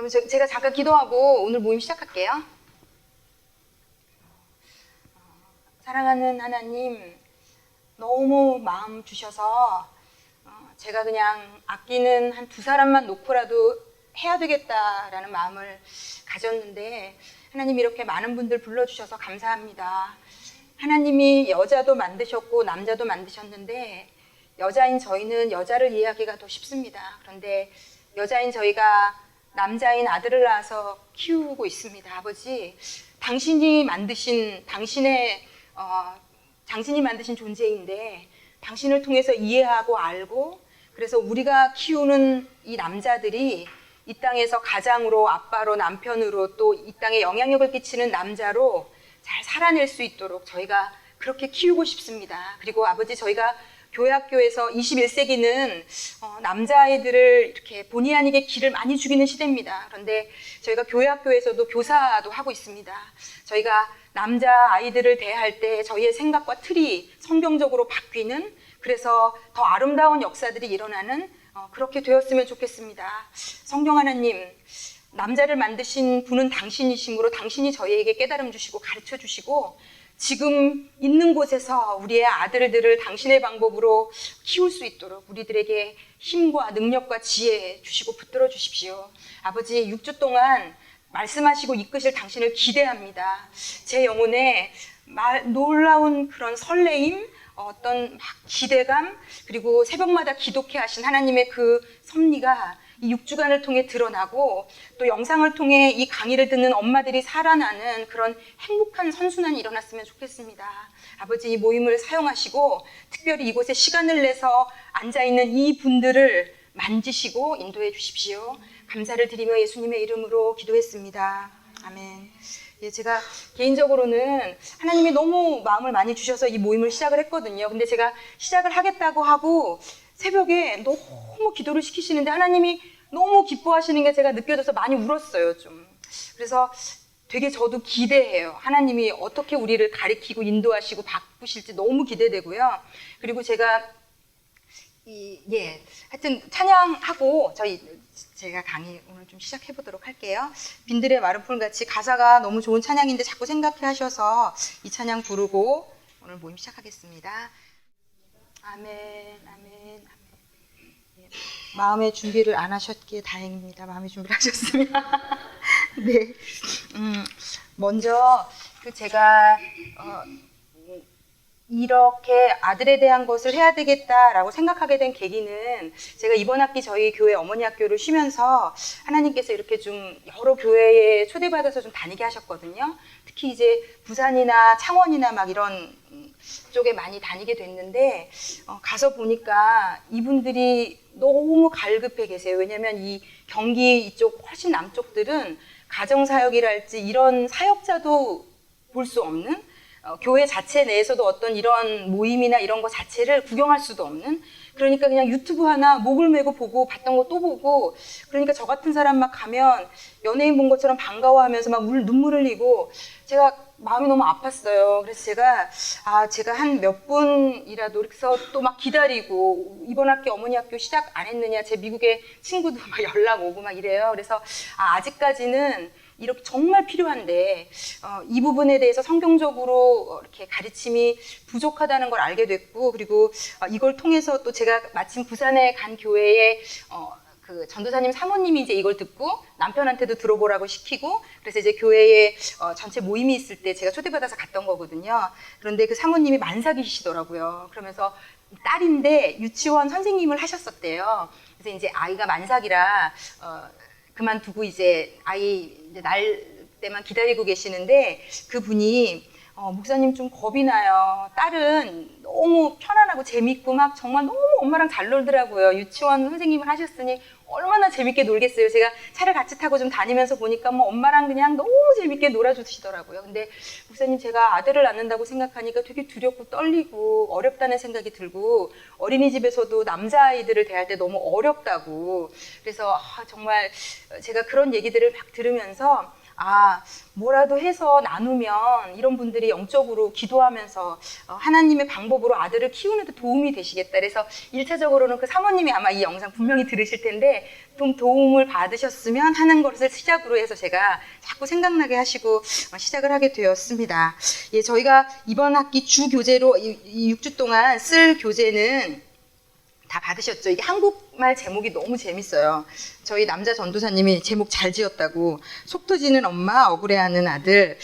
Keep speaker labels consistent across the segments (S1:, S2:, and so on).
S1: 그럼 제가 잠깐 기도하고 오늘 모임 시작할게요. 사랑하는 하나님, 너무 마음 주셔서 제가 그냥 아끼는 한 두 사람만 놓고라도 해야 되겠다라는 마음을 가졌는데 하나님 이렇게 많은 분들 불러주셔서 감사합니다. 하나님이 여자도 만드셨고 남자도 만드셨는데 여자인 저희는 여자를 이해하기가 더 쉽습니다. 그런데 여자인 저희가 남자인 아들을 낳아서 키우고 있습니다. 아버지, 당신이 만드신 존재인데 당신을 통해서 이해하고 알고 그래서 우리가 키우는 이 남자들이 이 땅에서 가장으로, 아빠로, 남편으로 또 이 땅에 영향력을 끼치는 남자로 잘 살아낼 수 있도록 저희가 그렇게 키우고 싶습니다. 그리고 아버지, 저희가 교회학교에서 21세기는 남자아이들을 이렇게 본의 아니게 기를 많이 죽이는 시대입니다. 그런데 저희가 교회학교에서도 교사도 하고 있습니다. 저희가 남자아이들을 대할 때 저희의 생각과 틀이 성경적으로 바뀌는, 그래서 더 아름다운 역사들이 일어나는 그렇게 되었으면 좋겠습니다. 성령 하나님, 남자를 만드신 분은 당신이시므로 당신이 저희에게 깨달음 주시고 가르쳐 주시고 지금 있는 곳에서 우리의 아들들을 당신의 방법으로 키울 수 있도록 우리들에게 힘과 능력과 지혜 주시고 붙들어 주십시오. 아버지, 6주 동안 말씀하시고 이끄실 당신을 기대합니다. 제 영혼에 놀라운 그런 설레임, 어떤 막 기대감, 그리고 새벽마다 기독해 하신 하나님의 그 섭리가 이 6주간을 통해 드러나고 또 영상을 통해 이 강의를 듣는 엄마들이 살아나는 그런 행복한 선순환이 일어났으면 좋겠습니다. 아버지, 이 모임을 사용하시고 특별히 이곳에 시간을 내서 앉아있는 이 분들을 만지시고 인도해 주십시오. 감사를 드리며 예수님의 이름으로 기도했습니다. 아멘. 예, 제가 개인적으로는 하나님이 너무 마음을 많이 주셔서 이 모임을 시작을 했거든요. 근데 제가 시작을 하겠다고 하고 새벽에 너무 기도를 시키시는데 하나님이 너무 기뻐하시는 게 제가 느껴져서 많이 울었어요, 좀. 그래서 되게 저도 기대해요. 하나님이 어떻게 우리를 가리키고 인도하시고 바꾸실지 너무 기대되고요. 그리고 제가 하여튼 찬양하고 제가 강의 오늘 좀 시작해 보도록 할게요. 빈들의 마른 풀같이 가사가 너무 좋은 찬양인데 자꾸 생각해 하셔서 이 찬양 부르고 오늘 모임 시작하겠습니다. 아멘, 아멘, 아멘. 예, 마음의 준비를 안 하셨기에 다행입니다. 마음의 준비를 하셨으면. 네. 먼저 제가 이렇게 아들에 대한 것을 해야 되겠다라고 생각하게 된 계기는 제가 이번 학기 저희 교회 어머니 학교를 쉬면서 하나님께서 이렇게 좀 여러 교회에 초대받아서 좀 다니게 하셨거든요. 특히 이제 부산이나 창원이나 막 이런 쪽에 많이 다니게 됐는데 가서 보니까 이분들이 너무 갈급해 계세요. 왜냐하면 이 경기 이쪽 훨씬 남쪽들은 가정사역이랄지 이런 사역자도 볼 수 없는, 교회 자체 내에서도 어떤 이런 모임이나 이런 거 자체를 구경할 수도 없는, 그러니까 그냥 유튜브 하나 목을 메고 보고 봤던 거 또 보고, 그러니까 저 같은 사람 막 가면 연예인 본 것처럼 반가워하면서 막 눈물 흘리고 제가 마음이 너무 아팠어요. 그래서 제가 한 몇 분이라도 그래서 또 막 기다리고 이번 학기 어머니 학교 시작 안 했느냐, 제 미국에 친구도 막 연락 오고 막 이래요. 그래서 아직까지는 이렇게 정말 필요한데 이 부분에 대해서 성경적으로 이렇게 가르침이 부족하다는 걸 알게 됐고, 그리고 이걸 통해서 또 제가 마침 부산에 간 교회에 그 전도사님 사모님이 이제 이걸 듣고 남편한테도 들어보라고 시키고, 그래서 이제 교회에 전체 모임이 있을 때 제가 초대받아서 갔던 거거든요. 그런데 그 사모님이 만삭이시더라고요. 그러면서 딸인데 유치원 선생님을 하셨었대요. 그래서 이제 아이가 만삭이라 그만두고 이제 아이 이제 날 때만 기다리고 계시는데 그분이 목사님 좀 겁이 나요. 딸은 너무 편안하고 재밌고 막 정말 너무 엄마랑 잘 놀더라고요. 유치원 선생님을 하셨으니 얼마나 재밌게 놀겠어요. 제가 차를 같이 타고 좀 다니면서 보니까 뭐 엄마랑 그냥 너무 재밌게 놀아주시더라고요. 근데 목사님, 제가 아들을 낳는다고 생각하니까 되게 두렵고 떨리고 어렵다는 생각이 들고, 어린이집에서도 남자아이들을 대할 때 너무 어렵다고. 그래서 정말 제가 그런 얘기들을 막 들으면서 뭐라도 해서 나누면 이런 분들이 영적으로 기도하면서 하나님의 방법으로 아들을 키우는 데 도움이 되시겠다. 그래서 1차적으로는 그 사모님이 아마 이 영상 분명히 들으실 텐데 좀 도움을 받으셨으면 하는 것을 시작으로 해서 제가 자꾸 생각나게 하시고 시작을 하게 되었습니다. 예, 저희가 이번 학기 주 교재로 이 6주 동안 쓸 교재는 다 받으셨죠? 이게 한국말 제목이 너무 재밌어요. 저희 남자 전도사님이 제목 잘 지었다고. 속 터지는 엄마, 억울해하는 아들.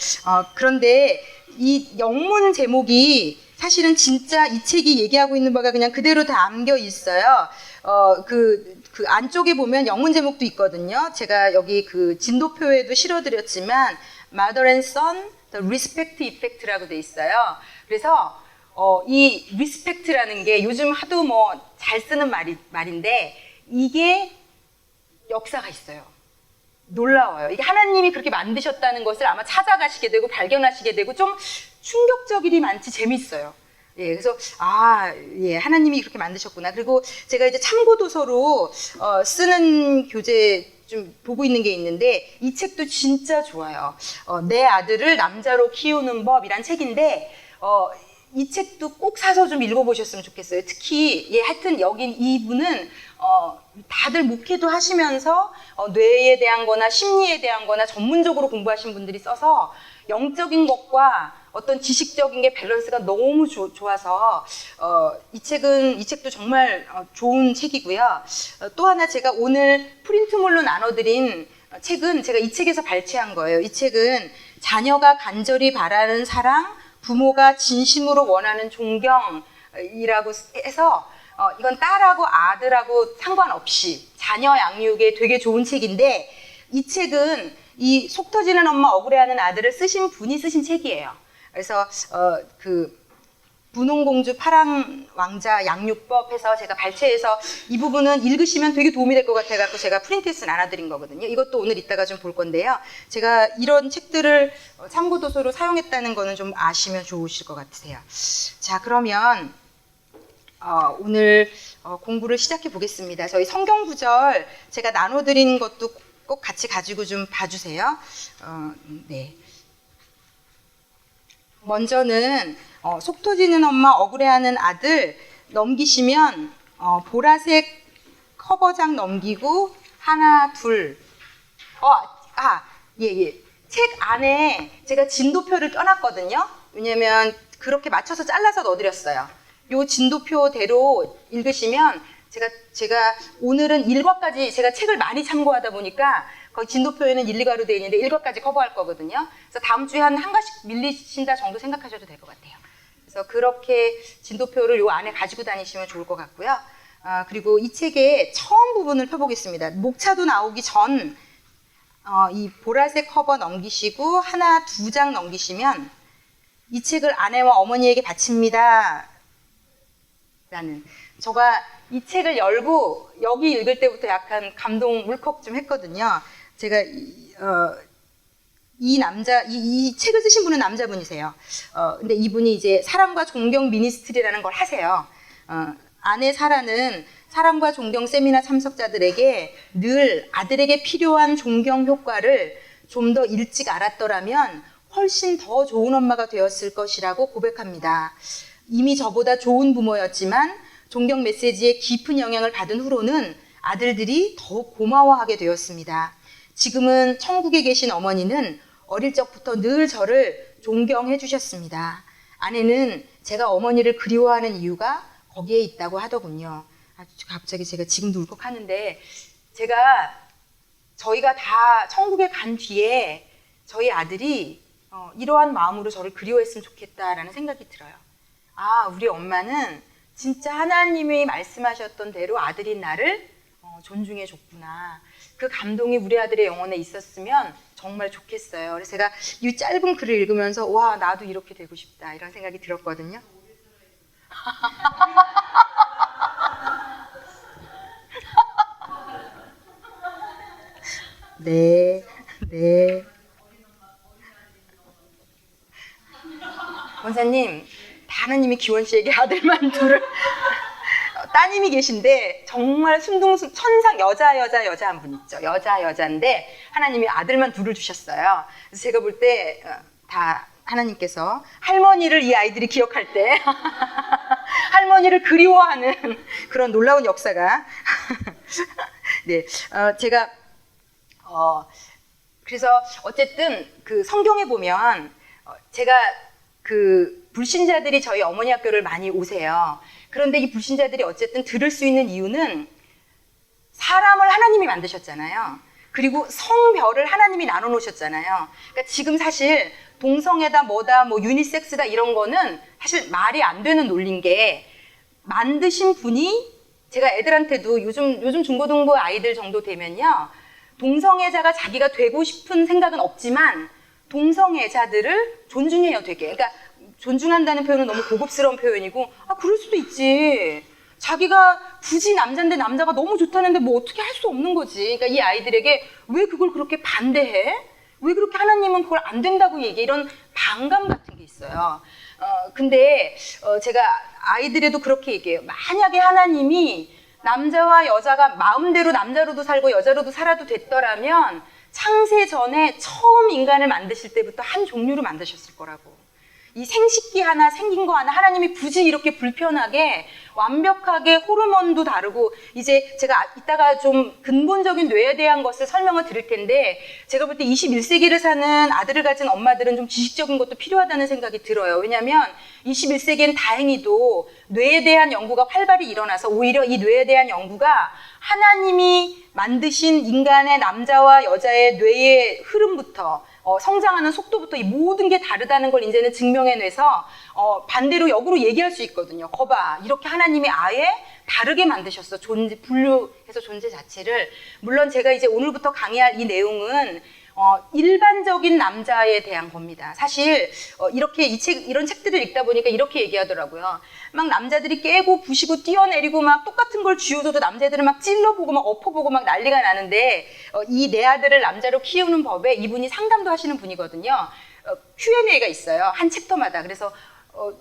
S1: 그런데 이 영문 제목이 사실은 진짜 이 책이 얘기하고 있는 바가 그냥 그대로 다 담겨 있어요. 그 안쪽에 보면 영문 제목도 있거든요. 제가 여기 그 진도표에도 실어드렸지만 Mother and Son, The Respect Effect라고 돼 있어요. 그래서 이 리스펙트라는 게 요즘 하도 잘 쓰는 말인데 이게 역사가 있어요. 놀라워요. 이게 하나님이 그렇게 만드셨다는 것을 아마 찾아가시게 되고 발견하시게 되고 좀 충격적이리 많지 재밌어요. 예, 그래서 예, 하나님이 그렇게 만드셨구나. 그리고 제가 이제 참고 도서로 쓰는 교재 좀 보고 있는 게 있는데 이 책도 진짜 좋아요. 내 아들을 남자로 키우는 법이란 책인데 이 책도 꼭 사서 좀 읽어보셨으면 좋겠어요. 특히 하여튼 여기 이분은 다들 목회도 하시면서 뇌에 대한 거나 심리에 대한 거나 전문적으로 공부하신 분들이 써서 영적인 것과 어떤 지식적인 게 밸런스가 너무 좋아서 이 책도 정말 좋은 책이고요. 또 하나 제가 오늘 프린트물로 나눠드린 책은 제가 이 책에서 발췌한 거예요. 이 책은 자녀가 간절히 바라는 사랑, 부모가 진심으로 원하는 존경이라고 해서 이건 딸하고 아들하고 상관없이 자녀 양육에 되게 좋은 책인데 이 책은 이 속 터지는 엄마 억울해하는 아들을 쓰신 분이 쓰신 책이에요. 그래서 그 분홍공주 파랑왕자 양육법 해서 제가 발췌해서 이 부분은 읽으시면 되게 도움이 될 것 같아서 제가 프린트해서 나눠드린 거거든요. 이것도 오늘 이따가 좀 볼 건데요. 제가 이런 책들을 참고도서로 사용했다는 거는 좀 아시면 좋으실 것 같으세요. 자, 그러면 오늘 공부를 시작해 보겠습니다. 저희 성경 구절 제가 나눠드린 것도 꼭 같이 가지고 좀 봐주세요. 네. 먼저는 속 터지는 엄마 억울해하는 아들 넘기시면 보라색 커버장 넘기고 하나 둘 책 안에 제가 진도표를 껴놨거든요. 왜냐면 그렇게 맞춰서 잘라서 넣어드렸어요. 요 진도표대로 읽으시면 제가 오늘은 1과까지 제가 책을 많이 참고하다 보니까 거기 진도표에는 1, 2과로 되어 있는데 1과까지 커버할 거거든요. 그래서 다음 주에 한 과씩 밀리신다 정도 생각하셔도 될 것 같아요. 그래서 그렇게 진도표를 요 안에 가지고 다니시면 좋을 것 같고요. 그리고 이 책의 처음 부분을 펴보겠습니다. 목차도 나오기 전 이 보라색 커버 넘기시고 하나, 두 장 넘기시면 이 책을 아내와 어머니에게 바칩니다. 라는 제가 이 책을 열고 여기 읽을 때부터 약간 감동 울컥 좀 했거든요. 제가 이 책을 쓰신 분은 남자분이세요. 근데 이분이 이제 사랑과 존경 미니스트리라는 걸 하세요. 아내 사라는 사랑과 존경 세미나 참석자들에게 늘 아들에게 필요한 존경 효과를 좀 더 일찍 알았더라면 훨씬 더 좋은 엄마가 되었을 것이라고 고백합니다. 이미 저보다 좋은 부모였지만 존경 메시지의 깊은 영향을 받은 후로는 아들들이 더욱 고마워하게 되었습니다. 지금은 천국에 계신 어머니는 어릴 적부터 늘 저를 존경해 주셨습니다. 아내는 제가 어머니를 그리워하는 이유가 거기에 있다고 하더군요. 갑자기 제가 지금도 울컥하는데 저희가 다 천국에 간 뒤에 저희 아들이 이러한 마음으로 저를 그리워했으면 좋겠다라는 생각이 들어요. 우리 엄마는 진짜 하나님이 말씀하셨던 대로 아들인 나를 존중해 줬구나. 그 감동이 우리 아들의 영혼에 있었으면 정말 좋겠어요. 그래서 제가 이 짧은 글을 읽으면서 와, 나도 이렇게 되고 싶다 이런 생각이 들었거든요. 네. 원사님, 하나님이 기원 씨에게 아들만 둘을 따님이 계신데 정말 순둥순 천상 여자 한 분 있죠. 여자인데 하나님이 아들만 둘을 주셨어요. 그래서 제가 볼 때 다 하나님께서 할머니를 이 아이들이 기억할 때 할머니를 그리워하는 그런 놀라운 역사가 네, 제가 그래서 어쨌든 그 성경에 보면 제가 그 불신자들이 저희 어머니 학교를 많이 오세요. 그런데 이 불신자들이 어쨌든 들을 수 있는 이유는 사람을 하나님이 만드셨잖아요. 그리고 성별을 하나님이 나눠 놓으셨잖아요. 그러니까 지금 사실 동성애다 뭐다 뭐 유니섹스다 이런 거는 사실 말이 안 되는 논리인 게 만드신 분이 제가 애들한테도 요즘 중고등부 아이들 정도 되면요. 동성애자가 자기가 되고 싶은 생각은 없지만 동성애자들을 존중해요 되게. 그러니까 존중한다는 표현은 너무 고급스러운 표현이고 그럴 수도 있지. 자기가 굳이 남자인데 남자가 너무 좋다는데 뭐 어떻게 할 수 없는 거지. 그러니까 이 아이들에게 왜 그걸 그렇게 반대해? 왜 그렇게 하나님은 그걸 안 된다고 얘기해? 이런 반감 같은 게 있어요. 근데 제가 아이들에도 그렇게 얘기해요. 만약에 하나님이 남자와 여자가 마음대로 남자로도 살고 여자로도 살아도 됐더라면 창세 전에 처음 인간을 만드실 때부터 한 종류로 만드셨을 거라고. 이 생식기 하나 생긴 거 하나 하나님이 굳이 이렇게 불편하게 완벽하게 호르몬도 다르고 이제 제가 이따가 좀 근본적인 뇌에 대한 것을 설명을 드릴 텐데 제가 볼 때 21세기를 사는 아들을 가진 엄마들은 좀 지식적인 것도 필요하다는 생각이 들어요. 왜냐하면 21세기엔 다행히도 뇌에 대한 연구가 활발히 일어나서 오히려 이 뇌에 대한 연구가 하나님이 만드신 인간의 남자와 여자의 뇌의 흐름부터 성장하는 속도부터 이 모든 게 다르다는 걸 이제는 증명해내서 반대로 역으로 얘기할 수 있거든요. 거봐, 이렇게 하나님이 아예 다르게 만드셨어. 분류해서 존재 자체를. 물론 제가 이제 오늘부터 강의할 이 내용은 일반적인 남자에 대한 겁니다. 사실 이렇게 이런 책들을 읽다 보니까 이렇게 얘기하더라고요. 막 남자들이 깨고 부시고 뛰어내리고 막 똑같은 걸 쥐어줘도 남자들을 막 찔러보고 막 엎어보고 막 난리가 나는데 이 내 아들을 남자로 키우는 법에 이분이 상담도 하시는 분이거든요. Q&A가 있어요. 한 챕터마다. 그래서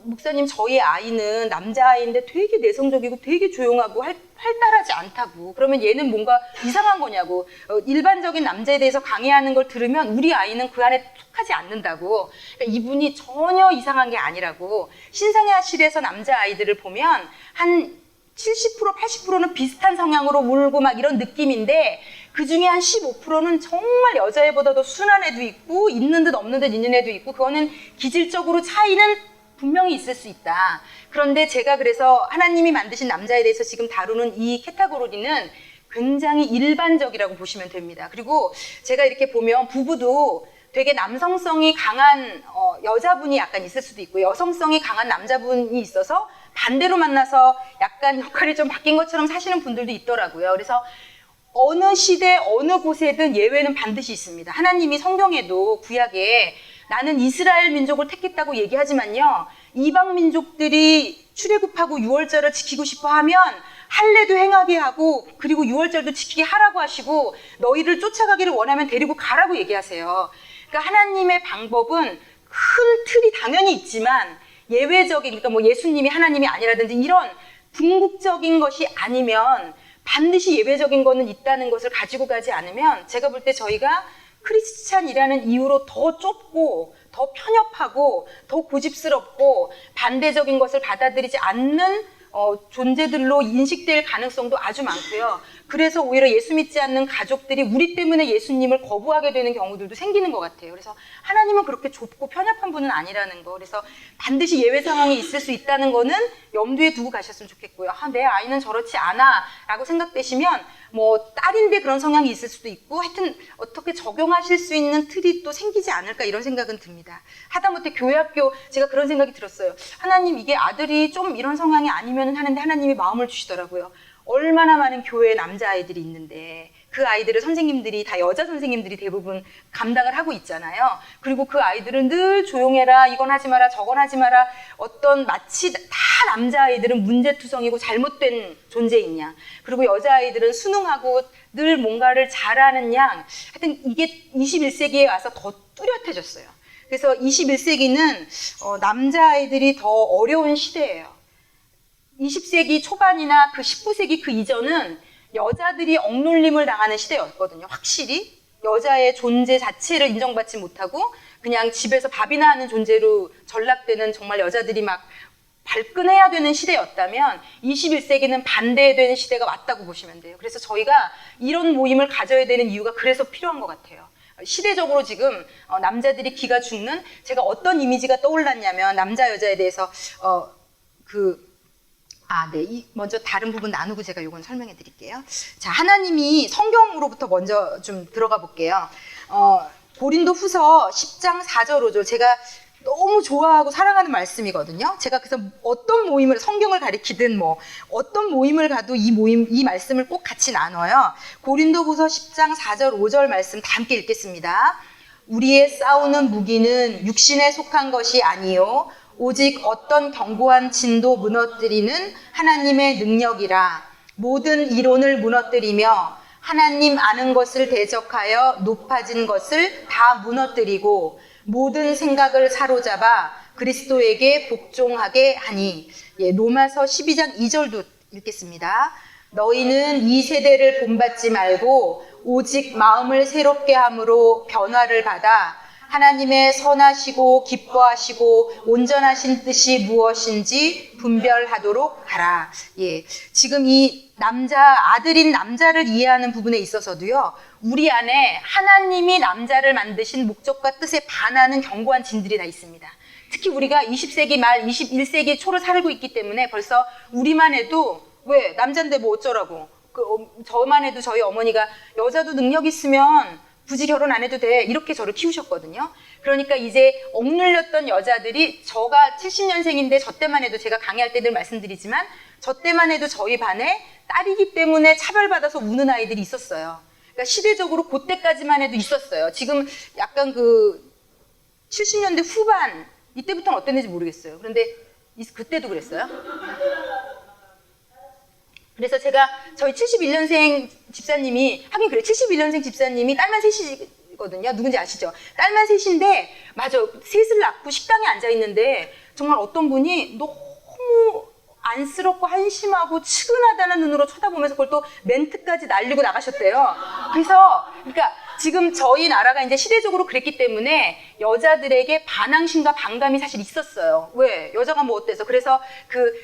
S1: 목사님 저희 아이는 남자아이인데 되게 내성적이고 되게 조용하고 활달하지 않다고. 그러면 얘는 뭔가 이상한 거냐고. 일반적인 남자에 대해서 강의하는 걸 들으면 우리 아이는 그 안에 속하지 않는다고. 그러니까 이분이 전혀 이상한 게 아니라고. 신생아실에서 남자아이들을 보면 한 70%, 80%는 비슷한 성향으로 울고 막 이런 느낌인데 그 중에 한 15%는 정말 여자애보다 더 순한 애도 있고 있는 듯 없는 듯 있는 애도 있고 그거는 기질적으로 차이는 분명히 있을 수 있다. 그런데 제가 그래서 하나님이 만드신 남자에 대해서 지금 다루는 이 캐테고리는 굉장히 일반적이라고 보시면 됩니다. 그리고 제가 이렇게 보면 부부도 되게 남성성이 강한 여자분이 약간 있을 수도 있고 여성성이 강한 남자분이 있어서 반대로 만나서 약간 역할이 좀 바뀐 것처럼 사시는 분들도 있더라고요. 그래서 어느 시대 어느 곳에든 예외는 반드시 있습니다. 하나님이 성경에도 구약에 나는 이스라엘 민족을 택했다고 얘기하지만요. 이방 민족들이 출애굽하고 유월절을 지키고 싶어 하면 할례도 행하게 하고 그리고 유월절도 지키게 하라고 하시고 너희를 쫓아가기를 원하면 데리고 가라고 얘기하세요. 그러니까 하나님의 방법은 큰 틀이 당연히 있지만 예외적인 그러니까 뭐 예수님이 하나님이 아니라든지 이런 궁극적인 것이 아니면 반드시 예외적인 거는 있다는 것을 가지고 가지 않으면 제가 볼 때 저희가 크리스찬이라는 이유로 더 좁고 더 편협하고 더 고집스럽고 반대적인 것을 받아들이지 않는 존재들로 인식될 가능성도 아주 많고요. 그래서 오히려 예수 믿지 않는 가족들이 우리 때문에 예수님을 거부하게 되는 경우들도 생기는 것 같아요. 그래서 하나님은 그렇게 좁고 편협한 분은 아니라는 거. 그래서 반드시 예외 상황이 있을 수 있다는 거는 염두에 두고 가셨으면 좋겠고요. 내 아이는 저렇지 않아 라고 생각되시면 뭐 딸인데 그런 성향이 있을 수도 있고 하여튼 어떻게 적용하실 수 있는 틀이 또 생기지 않을까 이런 생각은 듭니다. 하다못해 교회학교 제가 그런 생각이 들었어요. 하나님 이게 아들이 좀 이런 성향이 아니면 하는데 하나님이 마음을 주시더라고요. 얼마나 많은 교회에 남자아이들이 있는데 그 아이들을 선생님들이 다 여자 선생님들이 대부분 감당을 하고 있잖아요. 그리고 그 아이들은 늘 조용해라 이건 하지 마라 저건 하지 마라 어떤 마치 다 남자아이들은 문제투성이고 잘못된 존재인 양 그리고 여자아이들은 순응하고 늘 뭔가를 잘하는 양 하여튼 이게 21세기에 와서 더 뚜렷해졌어요. 그래서 21세기는 남자아이들이 더 어려운 시대예요. 20세기 초반이나 그 19세기 그 이전은 여자들이 억눌림을 당하는 시대였거든요. 확실히 여자의 존재 자체를 인정받지 못하고 그냥 집에서 밥이나 하는 존재로 전락되는 정말 여자들이 막 발끈해야 되는 시대였다면 21세기는 반대되는 시대가 왔다고 보시면 돼요. 그래서 저희가 이런 모임을 가져야 되는 이유가 그래서 필요한 것 같아요. 시대적으로 지금 남자들이 기가 죽는, 제가 어떤 이미지가 떠올랐냐면 남자 여자에 대해서 먼저 다른 부분 나누고 제가 이건 설명해 드릴게요. 자, 하나님이 성경으로부터 먼저 좀 들어가 볼게요. 고린도 후서 10장 4절 5절 제가 너무 좋아하고 사랑하는 말씀이거든요. 제가 그래서 어떤 모임을, 성경을 가리키든 뭐 어떤 모임을 가도 이 말씀을 꼭 같이 나눠요. 고린도후서 10장 4절 5절 말씀 다 함께 읽겠습니다. 우리의 싸우는 무기는 육신에 속한 것이 아니요 오직 어떤 견고한 진도 무너뜨리는 하나님의 능력이라. 모든 이론을 무너뜨리며 하나님 아는 것을 대적하여 높아진 것을 다 무너뜨리고 모든 생각을 사로잡아 그리스도에게 복종하게 하니. 로마서 12장 2절도 읽겠습니다. 너희는 이 세대를 본받지 말고 오직 마음을 새롭게 함으로 변화를 받아 하나님의 선하시고 기뻐하시고 온전하신 뜻이 무엇인지 분별하도록 하라. 지금 이 아들인 남자를 이해하는 부분에 있어서도요, 우리 안에 하나님이 남자를 만드신 목적과 뜻에 반하는 견고한 진들이 다 있습니다. 특히 우리가 20세기 말 21세기 초를 살고 있기 때문에 벌써 우리만 해도 왜 남잔데 뭐 어쩌라고, 저만 해도 저희 어머니가 여자도 능력 있으면 굳이 결혼 안 해도 돼 이렇게 저를 키우셨거든요. 그러니까 이제 억눌렸던 여자들이, 저가 70년생인데 저 때만 해도, 제가 강의할 때 늘 말씀드리지만 저 때만 해도 저희 반에 딸이기 때문에 차별받아서 우는 아이들이 있었어요. 그러니까 시대적으로 그때까지만 해도 있었어요. 지금 약간 70년대 후반 이때부터는 어땠는지 모르겠어요. 그런데 그때도 그랬어요. 그래서 제가 저희 71년생 집사님이, 하긴 그래, 71년생 집사님이 딸만 셋이거든요. 누군지 아시죠? 딸만 셋인데, 맞아, 셋을 낳고 식당에 앉아있는데 정말 어떤 분이 너무 안쓰럽고 한심하고 측은하다는 눈으로 쳐다보면서 그걸 또 멘트까지 날리고 나가셨대요. 그래서 그러니까 지금 저희 나라가 이제 시대적으로 그랬기 때문에 여자들에게 반항심과 반감이 사실 있었어요. 왜? 여자가 뭐 어때서? 그래서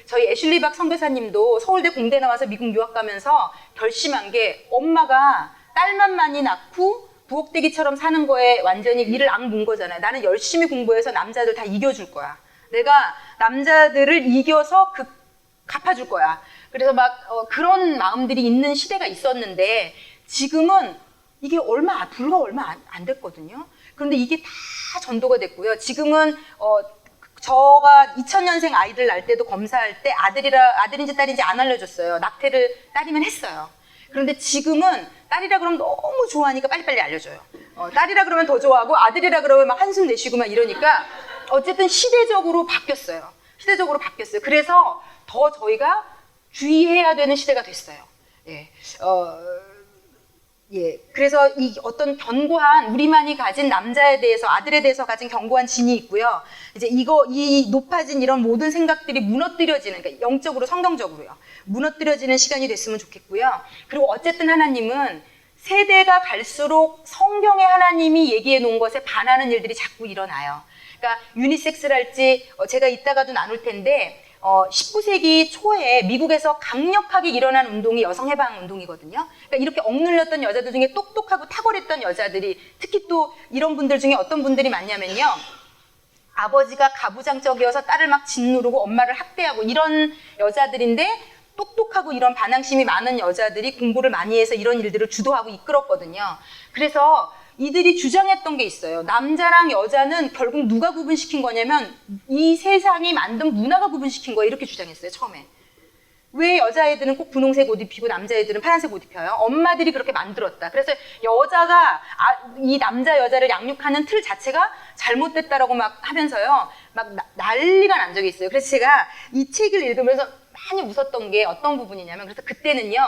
S1: 저희 애슐리 박 선교사님도 서울대 공대 나와서 미국 유학 가면서 결심한 게, 엄마가 딸만 많이 낳고 부엌대기처럼 사는 거에 완전히 이를 악문 거잖아요. 나는 열심히 공부해서 남자들 다 이겨줄 거야. 내가 남자들을 이겨서 갚아줄 거야. 그래서 그런 마음들이 있는 시대가 있었는데, 지금은 이게 불과 얼마 안 됐거든요. 그런데 이게 다 전도가 됐고요. 지금은 저가 2000년생 아이들 낳을 때도 검사할 때 아들인지 딸인지 안 알려줬어요. 낙태를 딸이면 했어요. 그런데 지금은 딸이라 그러면 너무 좋아하니까 빨리빨리 알려줘요. 딸이라 그러면 더 좋아하고 아들이라 그러면 막 한숨 내쉬고 막 이러니까 어쨌든 시대적으로 바뀌었어요. 그래서 더 저희가 주의해야 되는 시대가 됐어요. 그래서 이 어떤 견고한, 우리만이 가진 남자에 대해서, 아들에 대해서 가진 견고한 진이 있고요. 이제 이 높아진 이런 모든 생각들이 무너뜨려지는, 그러니까 영적으로, 성경적으로요, 무너뜨려지는 시간이 됐으면 좋겠고요. 그리고 어쨌든 하나님은 세대가 갈수록 성경의 하나님이 얘기해 놓은 것에 반하는 일들이 자꾸 일어나요. 그러니까 유니섹스랄지 제가 이따가도 나눌 텐데, 19세기 초에 미국에서 강력하게 일어난 운동이 여성 해방 운동이거든요. 그러니까 이렇게 억눌렸던 여자들 중에 똑똑하고 탁월했던 여자들이, 특히 또 이런 분들 중에 어떤 분들이 많냐면요, 아버지가 가부장적이어서 딸을 막 짓누르고 엄마를 학대하고 이런 여자들인데, 똑똑하고 이런 반항심이 많은 여자들이 공부를 많이 해서 이런 일들을 주도하고 이끌었거든요. 그래서 이들이 주장했던 게 있어요. 남자랑 여자는 결국 누가 구분시킨 거냐면 이 세상이 만든 문화가 구분시킨 거예요. 이렇게 주장했어요, 처음에. 왜 여자애들은 꼭 분홍색 옷 입히고 남자애들은 파란색 옷 입혀요? 엄마들이 그렇게 만들었다. 그래서 여자가 이 남자 여자를 양육하는 틀 자체가 잘못됐다라고 막 하면서요, 막 난리가 난 적이 있어요. 그래서 제가 이 책을 읽으면서 많이 웃었던 게 어떤 부분이냐면, 그래서 그때는요,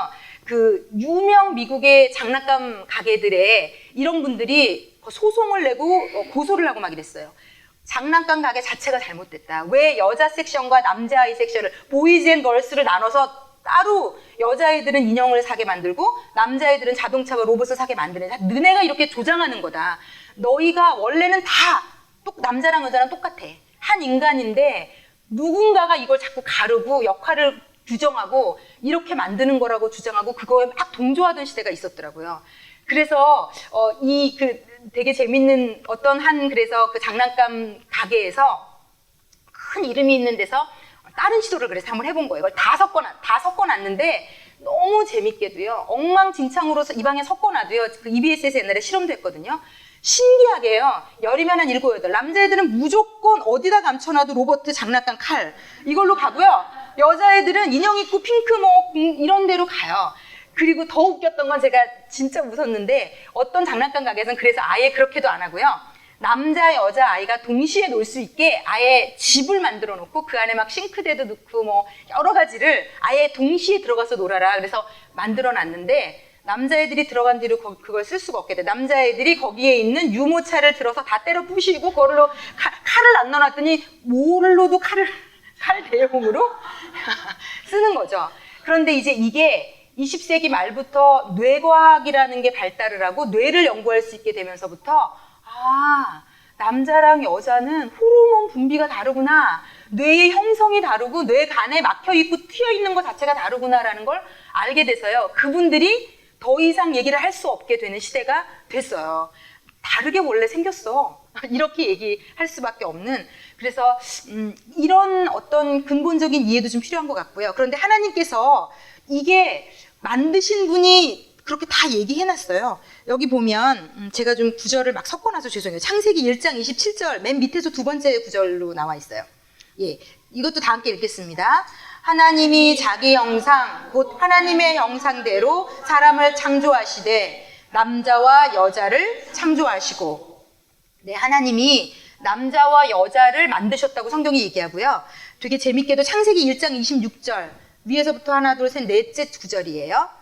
S1: 유명 미국의 장난감 가게들에 이런 분들이 소송을 내고 고소를 하고 막 이랬어요. 장난감 가게 자체가 잘못됐다. 왜 여자 섹션과 남자아이 섹션을, 보이즈 앤 걸스를 나눠서 따로 여자애들은 인형을 사게 만들고 남자애들은 자동차와 로봇을 사게 만드는, 너네가 이렇게 조장하는 거다. 너희가 원래는 다 남자랑 여자랑 똑같아. 한 인간인데 누군가가 이걸 자꾸 가르고 역할을 규정하고 이렇게 만드는 거라고 주장하고 그거에 막 동조하던 시대가 있었더라고요. 그래서 되게 재밌는 그래서 그 장난감 가게에서 큰 이름이 있는 데서 다른 시도를 그래서 한번 해본 거예요. 이걸 다 섞어놨는데 너무 재밌게도요. 엉망진창으로 이 방에 섞어놔도요. 그 EBS에서 옛날에 실험도 했거든요. 신기하게요. 열이면 한 7, 8. 남자애들은 무조건 어디다 감춰놔도 로봇, 장난감, 칼 이걸로 가고요. 여자애들은 인형 있고 핑크 이런 데로 가요. 그리고 더 웃겼던 건 제가 진짜 웃었는데 어떤 장난감 가게에서는 그래서 아예 그렇게도 안 하고요. 남자, 여자 아이가 동시에 놀 수 있게 아예 집을 만들어 놓고 그 안에 막 싱크대도 넣고 여러 가지를 아예 동시에 들어가서 놀아라. 그래서 만들어 놨는데 남자애들이 들어간 뒤로 그걸 쓸 수가 없게 돼. 남자애들이 거기에 있는 유모차를 들어서 다 때려 부시고 그걸로 칼을 안 넣어놨더니 뭘로도 칼 대용으로 쓰는 거죠. 그런데 이제 이게 20세기 말부터 뇌과학이라는 게 발달을 하고 뇌를 연구할 수 있게 되면서부터 남자랑 여자는 호르몬 분비가 다르구나. 뇌의 형성이 다르고 뇌간에 막혀있고 튀어있는 것 자체가 다르구나라는 걸 알게 돼서요. 그분들이 더 이상 얘기를 할 수 없게 되는 시대가 됐어요. 다르게 원래 생겼어. 이렇게 얘기할 수밖에 없는. 그래서 이런 어떤 근본적인 이해도 좀 필요한 것 같고요. 그런데 하나님께서 이게 만드신 분이 그렇게 다 얘기해놨어요. 여기 보면 제가 좀 구절을 막 섞어놔서 죄송해요. 창세기 1장 27절 맨 밑에서 두 번째 구절로 나와 있어요. 예, 이것도 다 함께 읽겠습니다. 하나님이 자기 형상 곧 하나님의 형상대로 사람을 창조하시되 남자와 여자를 창조하시고. 네, 하나님이 남자와 여자를 만드셨다고 성경이 얘기하고요. 되게 재밌게도 창세기 1장 26절 위에서부터 하나 둘 셋 넷째 구절이에요.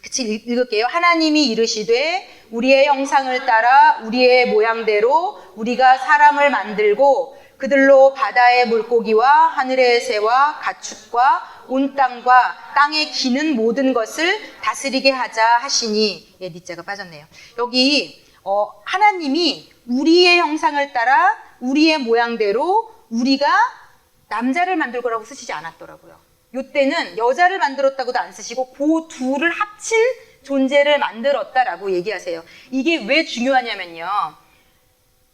S1: 같이 읽을게요. 하나님이 이르시되 우리의 형상을 따라 우리의 모양대로 우리가 사람을 만들고 그들로 바다의 물고기와 하늘의 새와 가축과 온 땅과 땅에 기는 모든 것을 다스리게 하자 하시니. 예, 니자가 빠졌네요. 여기 하나님이 우리의 형상을 따라 우리의 모양대로 우리가 남자를 만들 거라고 쓰시지 않았더라고요. 요때는 여자를 만들었다고도 안 쓰시고 그 둘을 합친 존재를 만들었다라고 얘기하세요. 이게 왜 중요하냐면요.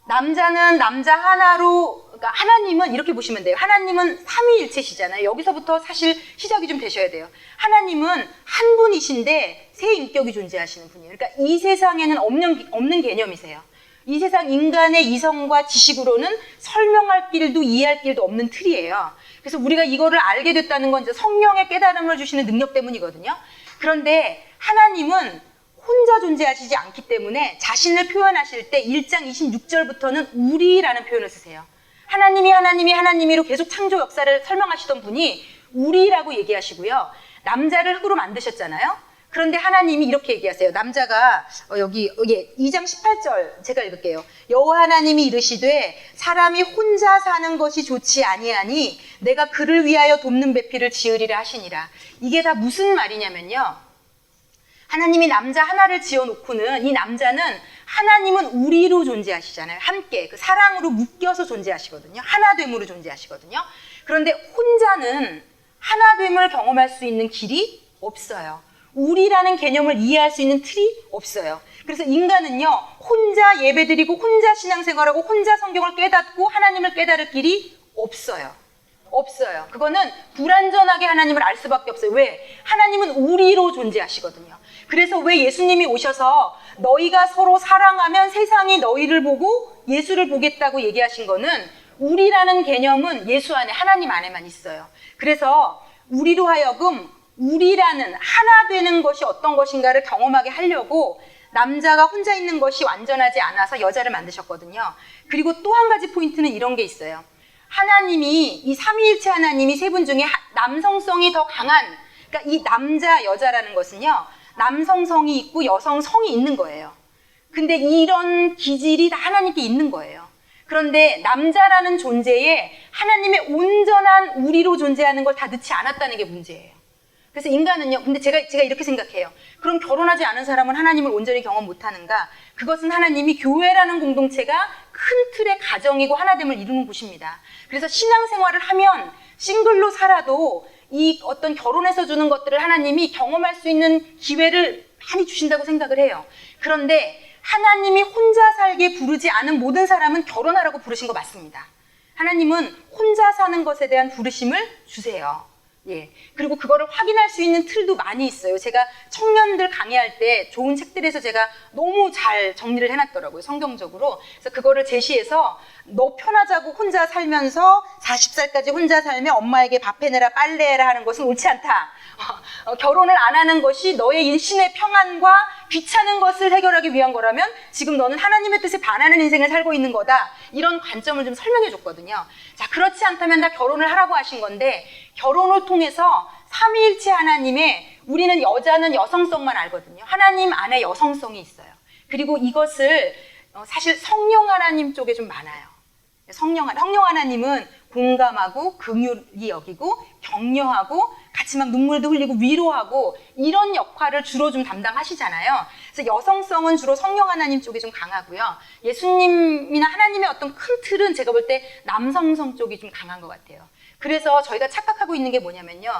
S1: 남자는 남자 하나로, 그러니까 하나님은 이렇게 보시면 돼요. 하나님은 삼위일체시잖아요. 여기서부터 사실 시작이 좀 되셔야 돼요. 하나님은 한 분이신데 세 인격이 존재하시는 분이에요. 그러니까 이 세상에는 없는 개념이세요. 이 세상 인간의 이성과 지식으로는 설명할 길도 이해할 길도 없는 틀이에요. 그래서 우리가 이거를 알게 됐다는 건 이제 성령의 깨달음을 주시는 능력 때문이거든요. 그런데 하나님은 혼자 존재하시지 않기 때문에 자신을 표현하실 때 1장 26절부터는 우리라는 표현을 쓰세요. 하나님이로 계속 창조 역사를 설명하시던 분이 우리라고 얘기하시고요. 남자를 흙으로 만드셨잖아요. 그런데 하나님이 이렇게 얘기하세요. 남자가 여기 2장 18절 제가 읽을게요. 여호와 하나님이 이르시되 사람이 혼자 사는 것이 좋지 아니하니 내가 그를 위하여 돕는 배필을 지으리라 하시니라. 이게 다 무슨 말이냐면요. 하나님이 남자 하나를 지어놓고는 이 남자는 하나님은 우리로 존재하시잖아요. 함께 그 사랑으로 묶여서 존재하시거든요. 하나됨으로 존재하시거든요. 그런데 혼자는 하나됨을 경험할 수 있는 길이 없어요. 우리라는 개념을 이해할 수 있는 틀이 없어요. 그래서 인간은요, 혼자 예배드리고 혼자 신앙생활하고 혼자 성경을 깨닫고 하나님을 깨달을 길이 없어요. 그거는 불완전하게 하나님을 알 수밖에 없어요. 왜? 하나님은 우리로 존재하시거든요. 그래서 왜 예수님이 오셔서 너희가 서로 사랑하면 세상이 너희를 보고 예수를 보겠다고 얘기하신 거는 우리라는 개념은 예수 안에, 하나님 안에만 있어요. 그래서 우리로 하여금 우리라는 하나 되는 것이 어떤 것인가를 경험하게 하려고 남자가 혼자 있는 것이 완전하지 않아서 여자를 만드셨거든요. 그리고 또 한 가지 포인트는 이런 게 있어요. 하나님이, 이 삼위일체 하나님이 세 분 중에 남성성이 더 강한, 그러니까 이 남자, 여자라는 것은요, 남성성이 있고 여성성이 있는 거예요. 근데 이런 기질이 다 하나님께 있는 거예요. 그런데 남자라는 존재에 하나님의 온전한 우리로 존재하는 걸 다 넣지 않았다는 게 문제예요. 그래서 인간은요, 근데 제가 이렇게 생각해요. 그럼 결혼하지 않은 사람은 하나님을 온전히 경험 못하는가? 그것은 하나님이 교회라는 공동체가 큰 틀의 가정이고 하나됨을 이루는 곳입니다. 그래서 신앙생활을 하면 싱글로 살아도 이 어떤 결혼해서 주는 것들을 하나님이 경험할 수 있는 기회를 많이 주신다고 생각을 해요. 그런데 하나님이 혼자 살게 부르지 않은 모든 사람은 결혼하라고 부르신 거 맞습니다. 하나님은 혼자 사는 것에 대한 부르심을 주세요. 예. 그리고 그거를 확인할 수 있는 틀도 많이 있어요. 제가 청년들 강의할 때 좋은 책들에서 제가 너무 잘 정리를 해놨더라고요. 성경적으로. 그래서 그거를 제시해서 너 편하자고 혼자 살면서 40살까지 혼자 살며 엄마에게 밥 해내라 빨래해라 하는 것은 옳지 않다. 결혼을 안 하는 것이 너의 일신의 평안과 귀찮은 것을 해결하기 위한 거라면 지금 너는 하나님의 뜻에 반하는 인생을 살고 있는 거다. 이런 관점을 좀 설명해 줬거든요. 자, 그렇지 않다면 다 결혼을 하라고 하신 건데 결혼을 통해서 삼위일체 하나님의 우리는 여자는 여성성만 알거든요. 하나님 안에 여성성이 있어요. 그리고 이것을 사실 성령 하나님 쪽에 좀 많아요. 성령 하나님은 공감하고 긍휼히 여기고 격려하고 같이 막 눈물도 흘리고 위로하고 이런 역할을 주로 좀 담당하시잖아요. 그래서 여성성은 주로 성령 하나님 쪽이 좀 강하고요. 예수님이나 하나님의 어떤 큰 틀은 제가 볼 때 남성성 쪽이 좀 강한 것 같아요. 그래서 저희가 착각하고 있는 게 뭐냐면요.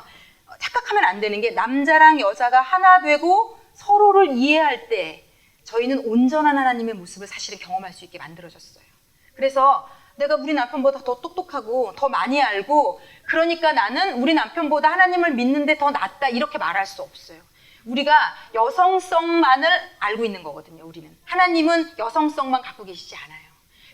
S1: 착각하면 안 되는 게 남자랑 여자가 하나 되고 서로를 이해할 때 저희는 온전한 하나님의 모습을 사실은 경험할 수 있게 만들어졌어요. 그래서 내가 우리 남편보다 더 똑똑하고 더 많이 알고 그러니까 나는 우리 남편보다 하나님을 믿는데 더 낫다 이렇게 말할 수 없어요. 우리가 여성성만을 알고 있는 거거든요. 우리는. 하나님은 여성성만 갖고 계시지 않아요.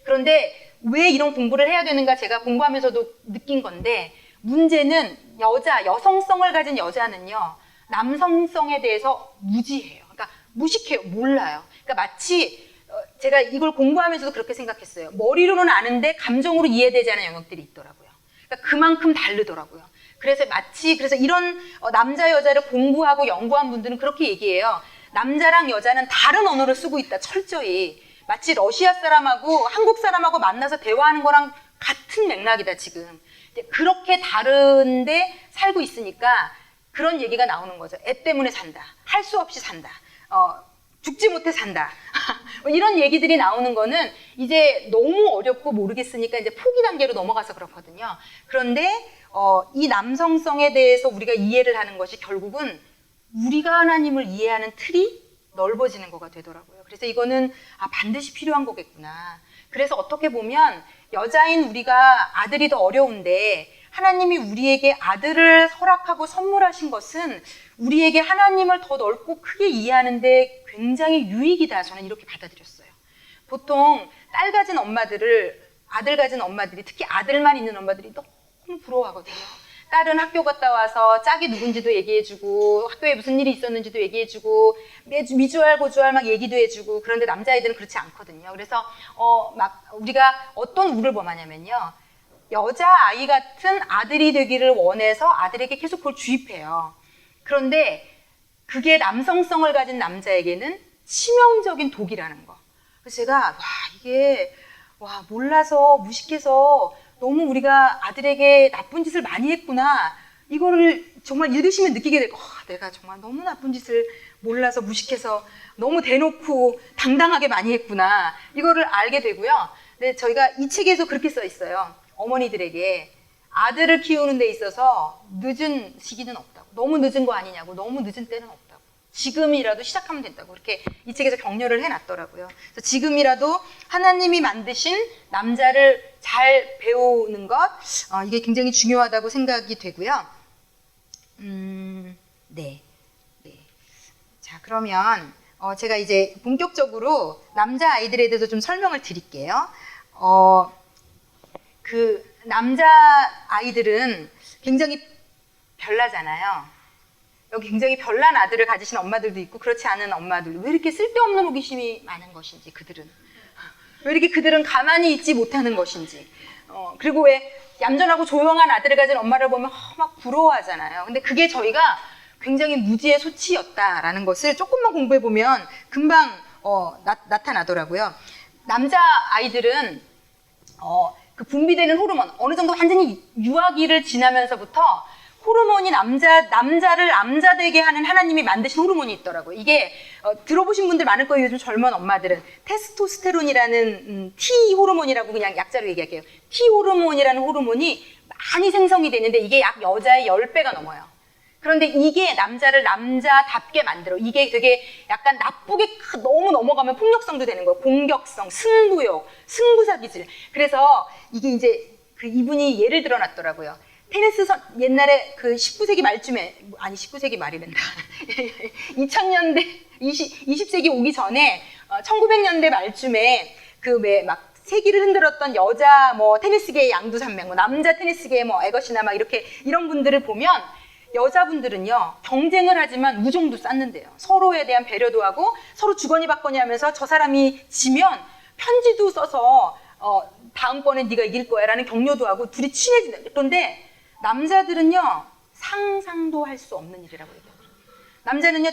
S1: 그런데 왜 이런 공부를 해야 되는가 제가 공부하면서도 느낀 건데 문제는 여성성을 가진 여자는요. 남성성에 대해서 무지해요. 그러니까 무식해요. 몰라요. 그러니까 마치 제가 이걸 공부하면서도 그렇게 생각했어요. 머리로는 아는데 감정으로 이해되지 않은 영역들이 있더라고요. 그러니까 그만큼 다르더라고요. 그래서 이런 남자 여자를 공부하고 연구한 분들은 그렇게 얘기해요. 남자랑 여자는 다른 언어를 쓰고 있다. 철저히. 마치 러시아 사람하고 한국 사람하고 만나서 대화하는 거랑 같은 맥락이다 지금. 그렇게 다른데 살고 있으니까 그런 얘기가 나오는 거죠. 애 때문에 산다. 할 수 없이 산다. 죽지 못해 산다. 이런 얘기들이 나오는 거는 이제 너무 어렵고 모르겠으니까 이제 포기 단계로 넘어가서 그렇거든요. 그런데 이 남성성에 대해서 우리가 이해를 하는 것이 결국은 우리가 하나님을 이해하는 틀이 넓어지는 거가 되더라고요. 그래서 이거는 반드시 필요한 거겠구나. 그래서 어떻게 보면 여자인 우리가 아들이 더 어려운데 하나님이 우리에게 아들을 허락하고 선물하신 것은 우리에게 하나님을 더 넓고 크게 이해하는데 굉장히 유익이다. 저는 이렇게 받아들였어요. 보통 딸 가진 엄마들을 아들 가진 엄마들이 특히 아들만 있는 엄마들이 너무 부러워하거든요. 딸은 학교 갔다 와서 짝이 누군지도 얘기해주고 학교에 무슨 일이 있었는지도 얘기해주고 미주알 고주알 막 얘기도 해주고 그런데 남자애들은 그렇지 않거든요. 그래서 막 우리가 어떤 우를 범하냐면요. 여자아이 같은 아들이 되기를 원해서 아들에게 계속 그걸 주입해요. 그런데 그게 남성성을 가진 남자에게는 치명적인 독이라는 거. 그래서 제가 몰라서 무식해서 너무 우리가 아들에게 나쁜 짓을 많이 했구나. 이거를 정말 읽으시면 느끼게 되고 내가 정말 너무 나쁜 짓을 몰라서 무식해서 너무 대놓고 당당하게 많이 했구나. 이거를 알게 되고요. 근데 저희가 이 책에서 그렇게 써 있어요. 어머니들에게 아들을 키우는 데 있어서 늦은 시기는 없다고. 너무 늦은 거 아니냐고. 너무 늦은 때는 없다고. 지금이라도 시작하면 된다고. 그렇게 이 책에서 격려를 해놨더라고요. 그래서 지금이라도 하나님이 만드신 남자를 잘 배우는 것, 이게 굉장히 중요하다고 생각이 되고요. 네. 자, 그러면 제가 이제 본격적으로 남자 아이들에 대해서 좀 설명을 드릴게요. 그 남자 아이들은 굉장히 별나잖아요. 여기 굉장히 별난 아들을 가지신 엄마들도 있고 그렇지 않은 엄마들. 왜 이렇게 쓸데없는 호기심이 많은 것인지 그들은. 왜 이렇게 그들은 가만히 있지 못하는 것인지. 그리고 왜 얌전하고 조용한 아들을 가진 엄마를 보면 막 부러워하잖아요. 근데 그게 저희가 굉장히 무지의 소치였다라는 것을 조금만 공부해보면 금방 나타나더라고요. 남자 아이들은 그 분비되는 호르몬 어느 정도 완전히 유아기를 지나면서부터 호르몬이 남자를 남자되게 하는 하나님이 만드신 호르몬이 있더라고요. 이게 들어보신 분들 많을 거예요. 요즘 젊은 엄마들은 테스토스테론이라는 T 호르몬이라고 그냥 약자로 얘기할게요. T 호르몬이라는 호르몬이 많이 생성이 되는데 이게 약 여자의 10배가 넘어요. 그런데 이게 남자를 남자답게 만들어. 이게 되게 약간 나쁘게 너무 넘어가면 폭력성도 되는 거예요. 공격성, 승부욕, 승부사 기질. 그래서 이게 이제 이분이 예를 들어 놨더라고요. 테니스 옛날에 그 19세기 말쯤에, 아니 19세기 말이란다. 2000년대, 20세기 오기 전에 1900년대 말쯤에 막 세기를 흔들었던 여자 테니스계의 양두산맥, 남자 테니스계의 에거시나 막 이런 분들을 보면 여자분들은요 경쟁을 하지만 우정도 쌓는데요. 서로에 대한 배려도 하고 서로 주거니 받거니 하면서 저 사람이 지면 편지도 써서 다음번에 네가 이길 거야 라는 격려도 하고 둘이 친해진다. 그런데 남자들은요 상상도 할 수 없는 일이라고 얘기해요. 남자는요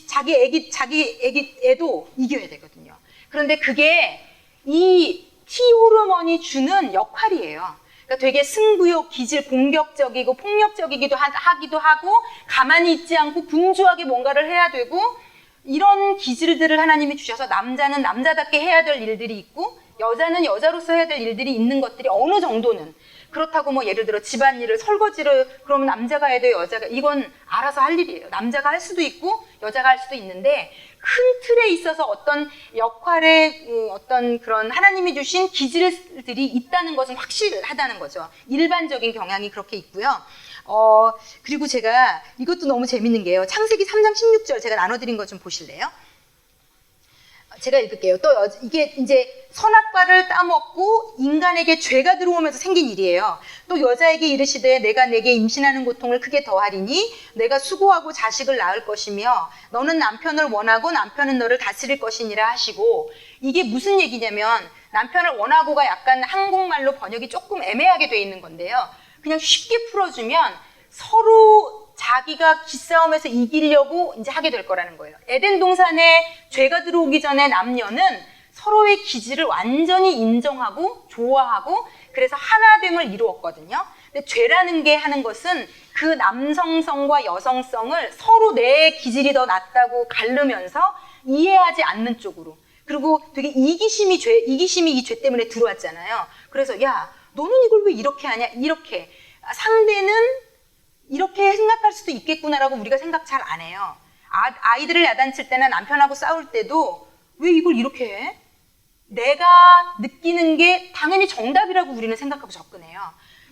S1: 자기 애도 이겨야 되거든요. 그런데 그게 이 T 호르몬이 주는 역할이에요. 그러니까 되게 승부욕, 기질, 공격적이고 폭력적이기도 하기도 하고 가만히 있지 않고 분주하게 뭔가를 해야 되고 이런 기질들을 하나님이 주셔서 남자는 남자답게 해야 될 일들이 있고 여자는 여자로서 해야 될 일들이 있는 것들이 어느 정도는 그렇다고 예를 들어 집안일을 설거지를 그러면 남자가 해야 돼요, 여자가 이건 알아서 할 일이에요. 남자가 할 수도 있고 여자가 할 수도 있는데 큰 틀에 있어서 어떤 역할의 어떤 그런 하나님이 주신 기질들이 있다는 것은 확실하다는 거죠. 일반적인 경향이 그렇게 있고요. 그리고 제가 이것도 너무 재밌는 게요. 창세기 3장 16절 제가 나눠드린 거 좀 보실래요? 제가 읽을게요. 또 이게 이제 선악과를 따먹고 인간에게 죄가 들어오면서 생긴 일이에요. 또 여자에게 이르시되 내가 내게 임신하는 고통을 크게 더하리니 내가 수고하고 자식을 낳을 것이며 너는 남편을 원하고 남편은 너를 다스릴 것이니라 하시고 이게 무슨 얘기냐면 남편을 원하고가 약간 한국말로 번역이 조금 애매하게 돼 있는 건데요. 그냥 쉽게 풀어주면 서로 자기가 기싸움에서 이기려고 이제 하게 될 거라는 거예요. 에덴 동산에 죄가 들어오기 전에 남녀는 서로의 기질을 완전히 인정하고 좋아하고 그래서 하나됨을 이루었거든요. 근데 죄라는 게 하는 것은 그 남성성과 여성성을 서로 내 기질이 더 낫다고 가르면서 이해하지 않는 쪽으로. 그리고 되게 이기심이 이 죄 때문에 들어왔잖아요. 그래서 야, 너는 이걸 왜 이렇게 하냐? 이렇게. 상대는 이렇게 생각할 수도 있겠구나라고 우리가 생각 잘 안 해요. 아이들을 야단칠 때나 남편하고 싸울 때도 왜 이걸 이렇게 해? 내가 느끼는 게 당연히 정답이라고 우리는 생각하고 접근해요.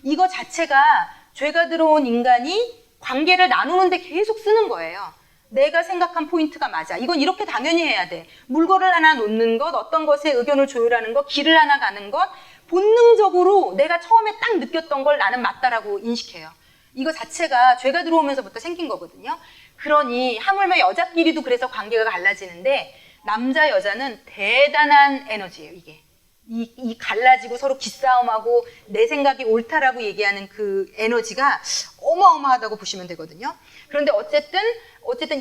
S1: 이거 자체가 죄가 들어온 인간이 관계를 나누는데 계속 쓰는 거예요. 내가 생각한 포인트가 맞아. 이건 이렇게 당연히 해야 돼. 물건을 하나 놓는 것, 어떤 것에 의견을 조율하는 것, 길을 하나 가는 것, 본능적으로 내가 처음에 딱 느꼈던 걸 나는 맞다라고 인식해요. 이거 자체가 죄가 들어오면서부터 생긴 거거든요. 그러니 하물며 여자끼리도 그래서 관계가 갈라지는데 남자 여자는 대단한 에너지예요. 이게 이 갈라지고 서로 기싸움하고 내 생각이 옳다라고 얘기하는 그 에너지가 어마어마하다고 보시면 되거든요. 그런데 어쨌든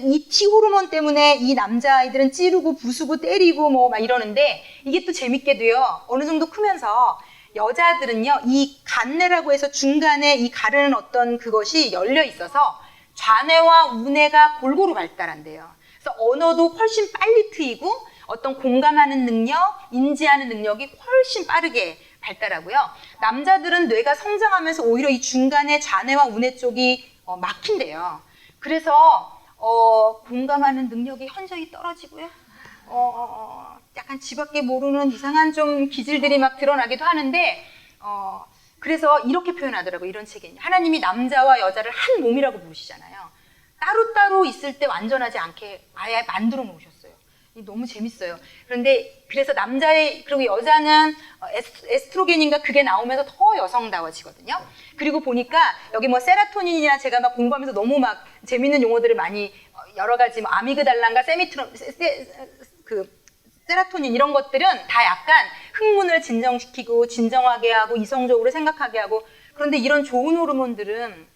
S1: 이 T 호르몬 때문에 이 남자아이들은 찌르고 부수고 때리고 막 이러는데 이게 또 재밌게도요. 어느 정도 크면서 여자들은요, 이 간내라고 해서 중간에 이 가르는 어떤 그것이 열려 있어서 좌뇌와 우뇌가 골고루 발달한대요. 그래서 언어도 훨씬 빨리 트이고 어떤 공감하는 능력, 인지하는 능력이 훨씬 빠르게 발달하고요. 남자들은 뇌가 성장하면서 오히려 이 중간에 좌뇌와 우뇌 쪽이 막힌대요. 그래서 공감하는 능력이 현저히 떨어지고요. 약간 지밖에 모르는 이상한 좀 기질들이 막 드러나기도 하는데 그래서 이렇게 표현하더라고요. 이런 책에 하나님이 남자와 여자를 한 몸이라고 부르시잖아요. 따로따로 있을 때 완전하지 않게 아예 만들어 놓으셨어요. 너무 재밌어요. 그래서 그리고 여자는 에스트로겐인가 그게 나오면서 더 여성다워지거든요. 그리고 보니까 여기 세라토닌이나 제가 막 공부하면서 너무 막 재밌는 용어들을 많이 여러 가지 아미그달란가 세라토닌 이런 것들은 다 약간 흥분을 진정시키고 진정하게 하고 이성적으로 생각하게 하고 그런데 이런 좋은 호르몬들은